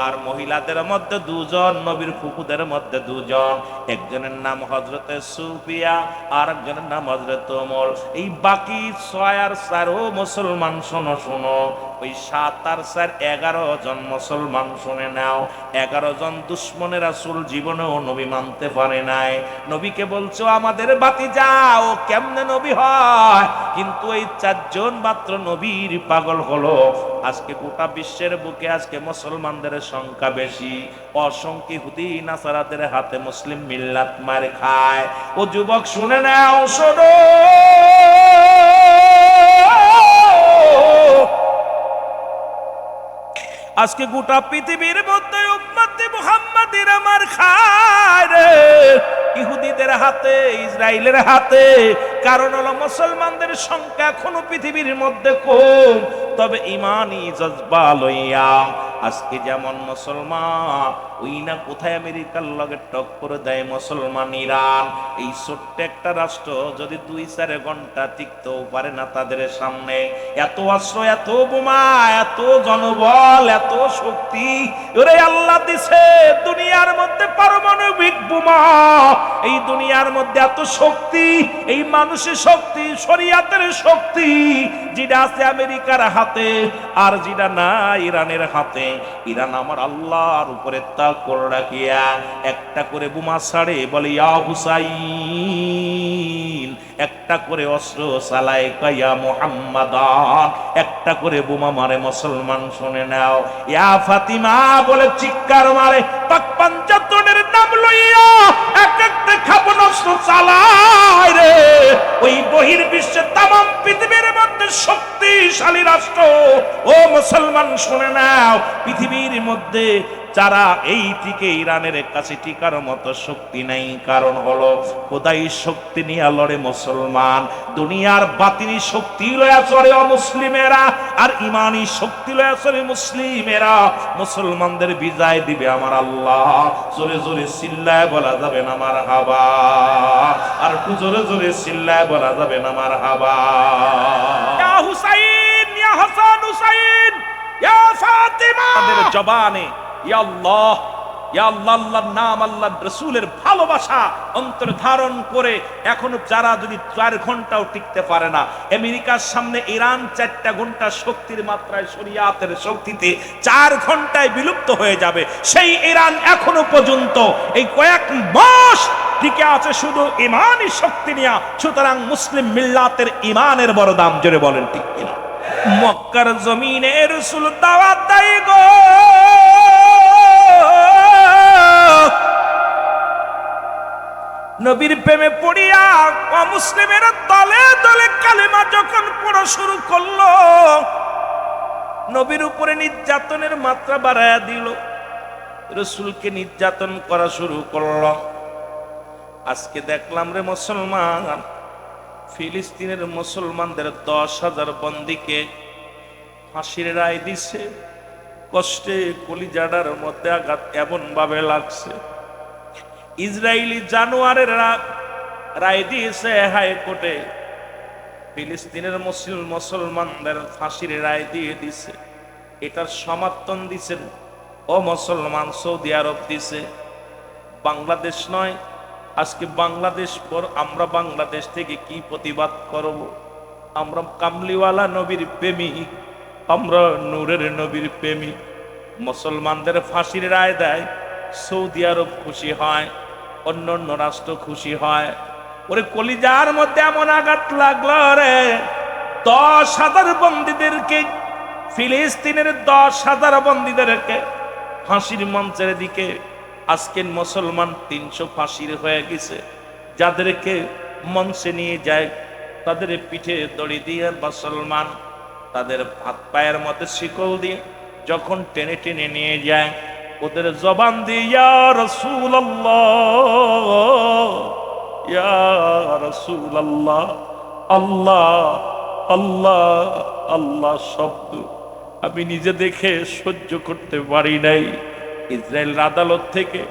আর মহিলাদের মধ্যে 2 জন, নবীর ফুফুদের মধ্যে 2 জন, একজনের নাম হযরতে সুফিয়া আর একজনের নাম হযরত ওমর। এই বাকি 6 আর 4 ও মুসলমান শোনো শোনো, ওই 7 আর 4 11 জন মুসলমান শুনে নাও। 11 জন দুশ্মনে রাসূল জীবনেও নবী মানতে পারে নাই। নবীকে বলছো আমাদের ভাতিজা, ও কেমনে নবী হয়? কিন্তু এই 4 জন মাত্র নবীর পাগল হলো। আজকে গোটা বিশ্বের বুকে আজকে মুসলমানদের সংখ্যা বেশি, অসংখ্য ইহুদি নাসারাদের হাতে মুসলিম মিল্লাত মার খায়। ও যুবক শুনে নাও, শোনো, আজকে গোটা পৃথিবীর মধ্যে উম্মতে মুহাম্মাদিরা মার খায় রে, ইহুদিদের হাতে, ইসরায়েলের হাতে। কারণ হলো মুসলমানদের সংখ্যা এখনো পৃথিবীর মধ্যে কম, তবে ইমানি জজবা লইয়া আজকে যেমন মুসলমান, ওই না কোথায় আমেরিকার লগে টক্কর দেয় মুসলমান ইরান। এই ছোট্ট একটা রাষ্ট্র যদি 2-4 ঘন্টা টিকতেও পারে না তাদের সামনে। এত অস্ত্র, এত বোমা, এত জনবল, এত শক্তি ওরে আল্লাহ দিছে দুনিয়ার মধ্যে। পারমাণবিক বোমা, এই দুনিয়ার মধ্যে এত শক্তি, এই মানুষের শক্তি, শরিয়াতের শক্তি যেটা আছে আমেরিকার হাতে, আর যেটা না ইরানের হাতে। ইরান আমার আল্লাহর উপরে তাওয়াক্কুল রাখিয়া একটা করে বোমা ছাড়ে, বলে ইয়া হুসাইন, একটা করে অস্ত্র চালায় ইয়া মুহাম্মাদান, একটা করে বোমা মারে। মুসলমান শুনে নাও, ইয়া ফাতিমা বলে চিৎকার মারে। পাক পাঞ্জাতনের নাম লইয়া এক একটা ক্ষেপণাস্ত্র চালায় রে। ওই বহির্বিশ্বের তামাম পৃথিবীর মধ্যে শক্তিশালী রাষ্ট্র। ও মুসলমান শুনে নাও, পৃথিবীর মধ্যে যারা এই টিকে ইরানের কাছে টিকার মতো শক্তি নাই। কারণ হলো খোদাই শক্তি নিয়ে লড়ে মুসলমান, দুনিয়ার বাতিনি শক্তি লয়া চড়ে অমুসলিমেরা, আর ইমানি শক্তি লয়া চড়ে মুসলিমেরা। মুসলমানদের বিজয় দিবে আমার আল্লাহ। জোরে জোরে চিল্লায় বলা যাবে না মারহাবা, আর একটু জোরে জোরে চিল্লায় বলা যাবে না মারহাবা। ইয়া হুসাইন, ইয়া হাসান হুসাইন, ইয়া ফাতিমা। আমাদের জবানে ইয়া আল্লাহ, ইয়া আল্লাহ, আল্লাহর নাম, আল্লাহর রাসূলের ভালোবাসা অন্তর ধারণ করে এখনো যারা যদি 4 ঘন্টাও টিকতে পারে না, আমেরিকার সামনে ইরান 4টা ঘন্টা শক্তির মাত্রায়, শরিয়াতের শক্তিতে 4 ঘন্টায় বিলুপ্ত হয়ে যাবে। সেই ইরান এখনো পর্যন্ত এই কয়েক মাস টিকে আছে শুধু ইমানি শক্তি নিয়ে। সুতরাং মুসলিম মিল্লাতের ইমানের বড় দাম, জোরে বলেন ঠিক কিনা? মক্কার জমিনে রাসূল দাওয়াত দেয় গো, নবীর প্রেমে পড়িয়া অমুসলিমেরা দলে দলে কালেমা যখন পড়া শুরু করলো, নবীর উপরে নির্যাতনের মাত্রা বাড়ায়া দিল, রাসূলকে নির্যাতন করা শুরু করলো। আজকে দেখলাম রে মুসলমান, ফিলিস্তিনের মুসলমানদের 10,000 বন্দীকে ফাঁসির রায় দিছে। কষ্টে কলিজাটার মধ্যে আঘাত এমন ভাবে লাগছে। ইসরায়েলি জানোয়ারেরা রায় দিয়েছে হাইকোর্টে, ফিলিস্তিনের মুসলমানদের ফাঁসির রায় দিয়ে দিছে। এটার সমর্থন দিছেন ও মুসলমান সৌদি আরব দিছে, বাংলাদেশ নয়। আজকে বাংলাদেশ পর আমরা বাংলাদেশ থেকে কি প্রতিবাদ করব? আমরা কামলিওয়ালা নবীর প্রেমিক, আমরা নূরের নবীর প্রেমিক। মুসলমানদের ফাঁসির রায় দেয়, সৌদি আরব খুশি হয়, অন্য অন্য রাষ্ট্র খুশি হয়। ওরে কলিজার মধ্যে এমন আঘাত লাগলো রে, 10,000 বন্দীদেরকে, ফিলিস্তিনের 10,000 বন্দীদেরকে ফাঁসির মঞ্চের দিকে, আজকের মুসলমান 300 ফাঁসির হয়ে গেছে, যাদেরকে মঞ্চে নিয়ে যায় তাদের পিঠে দড়ি দিয়ে মুসলমান তাদের হাত পায়ের মধ্যে শিকল দিয়ে যখন টেনে টেনে নিয়ে যায়, ওদের জবান দিয়ে ইয়া রাসূলুল্লাহ, ইয়া রাসূলুল্লাহ, আল্লাহ আল্লাহ আল্লাহ শব্দ আমি নিজে দেখে সহ্য করতে পারি নাই। ইসরায়েল আদালত থেকে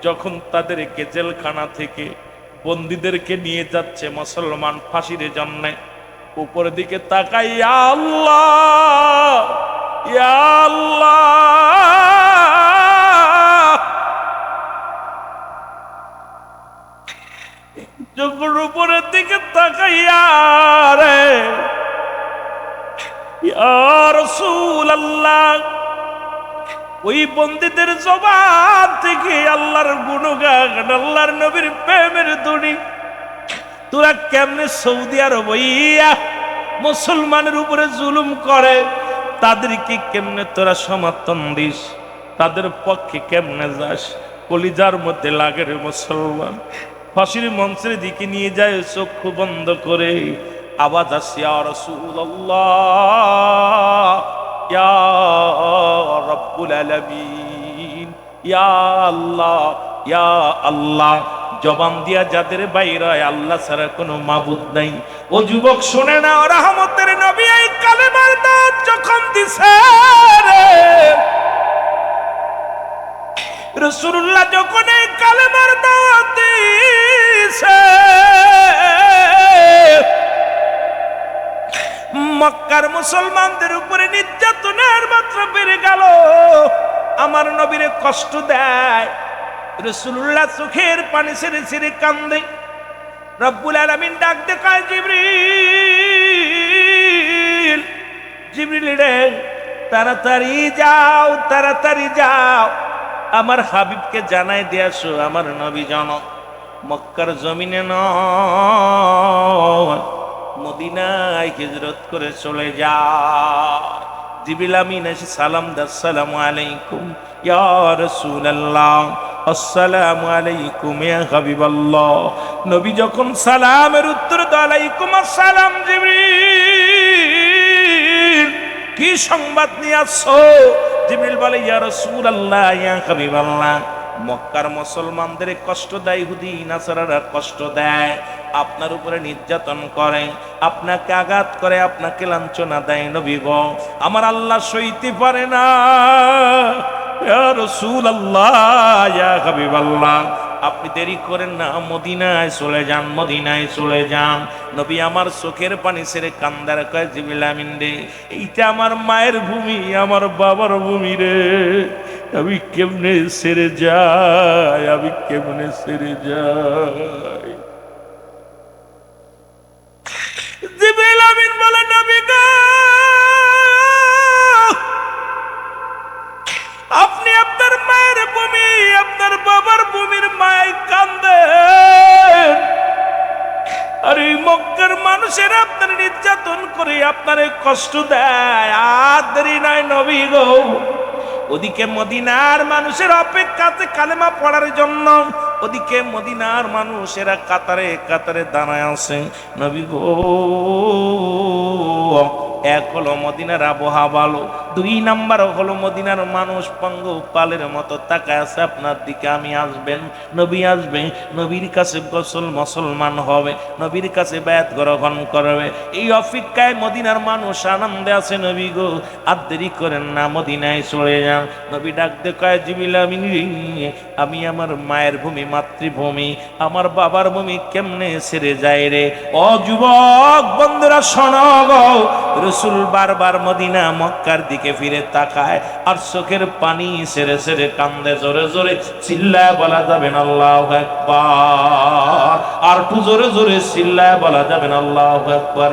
যখন তাদেরকে জেলখানা থেকে বন্দীদেরকে নিয়ে যাচ্ছে মুসলমান ফাঁসির জন্য, উপরের দিকে তাকাই ইয়া আল্লাহ, ইয়া আল্লাহ, যখন উপরের দিকে তাকাইয়া রে ইয়া রাসূলুল্লাহ, ওই বন্দীদের জবান থেকে আল্লাহর গুণগান, আল্লাহর নবীর প্রেমের ধ্বনি, তোরা কেমনে সৌদি আরব হইয়া মুসলমানের উপরে জুলুম করে, তাদেরকে কেমনে তোরা সমর্থন দিস, তাদের পক্ষে কেমনে যাস, কলিজার মধ্যে লাগে রে মুসলমান। ফাঁসির মঞ্চের দিকে নিয়ে যায়, চক্ষু বন্ধ করে আওয়াজ আসে ইয়া রাসূলুল্লাহ, ইয়া রাব্বুল আলামিন, ইয়া আল্লাহ, ইয়া আল্লাহ। জবান দিয়া যাদের বাইরে হয় আল্লাহ ছাড়া কোনো মাবুদ নাই। ও যুবক শুনে না, রহমতের নবী এই কালেমার দাওয়াত যখন দিছে রে, রাসূলুল্লাহ যখন এই কালেমার দাওয়াত দিছে, মক্কার মুসলমানদের উপরে নির্যাতনের মাত্রা বেড়ে গেল। আমার নবীরে কষ্ট দেয়, রাসূলুল্লাহ চোখের পানি ছেড়ে ছেড়ে কান্দে। রব্বুল আলামিন ডাক দেখায় জিবরিল, জিবরিল রে তাড়াতাড়ি যাও, তাড়াতাড়ি যাও, আমার হাবিবকে জানাই দিয়ে আসো আমার নবী যেন মক্কার জমিনে নয় মদিনায় হিজরত করে চলে যায়। জিবরিল আমিন এসে সালাম দেয়, আসসালামু আলাইকুম ইয়া রাসূলুল্লাহ, আসসালামু আলাইকুম ইয়া হাবিবাল্লাহ। নবী যখন সালামের উত্তর দেয় আলাইকুম আসসালাম, জিবরিল কি সংবাদ নিয়ে আসছো? জিবরিল বলে ইয়া রাসূলুল্লাহ, ইয়া হাবিবাল্লাহ, মক্কার মুসলমানদের কষ্ট দেয় ইহুদি নাসারারা, কষ্ট দেয়, আপনার উপরে নির্যাতন করে, আপনাকে আঘাত করে, আপনাকে লাঞ্ছনা দেয়। নবী গো, আমার আল্লাহ সইতে পারে না। ইয়া রাসূলুল্লাহ, ইয়া হাবিবাল্লাহ, আপনি দেরি করেন না, মদিনায় চলে যান, মদিনায় চলে যান। নবী আমার চোখের পানি ছেড়ে কান্দার কয় জিবরিল আমিন রে, এইটা আমার মায়ের ভূমি, আমার বাবার ভূমি রে, আমি কেমনে ছেড়ে যাই, আমি কেমনে ছেড়ে যাই? জিবরিল আমিন বলে নবী গো, আপনি আপনার মায়ের ভূমি, আপনার বাবার ভূমির মায় কান্দেন, আর এই মক্কার মানুষের আপনার নির্যাতন করে আপনার কষ্ট দেয়। আর দেরি নাই নবী গো, ওদিকে মদিনার মানুষের অপেক্ষাতে কালেমা পড়ার জন্য, ওদিকে মদিনার মানুষেরা কাতারে কাতারে দাঁড়ায় আছে। নবী গো, এক হলো মদিনার আবহাওয়া ভালো, 2 নাম্বার হলো মদিনার মানুষ পঙ্গু পালের মতো তাকায় আছে আপনার দিকে। আমি আসবেন, নবী আসবেন, নবীর কাছে গোসল মুসলমান হবে, নবীর কাছে বায়াত গ্রহণ করবে, এই অপেক্ষায় মদিনার মানুষ আনন্দে আছে। নবী গো, আর দেরি করেন না, মদিনায় চলে যান। নবী ডাক দেখায় জিবরিল আমিন, আমি আমার মায়ের ভূমি, মাতৃভূমি, আমার বাবার ভূমি কেমনে ছেড়ে যায় রে? ও যুবক বন্ধুরা শোনো গো, রাসূল বারবার মদিনা মক্কার দিকে ফিরে তাকায় আর চোখের পানি ছেড়ে ছেড়ে কান্দে, জোরে জোরে চিল্লায় বলা যাবে না আল্লাহু আকবার, আর একটু জোরে জোরে চিল্লায় বলা যাবে না আল্লাহু আকবার।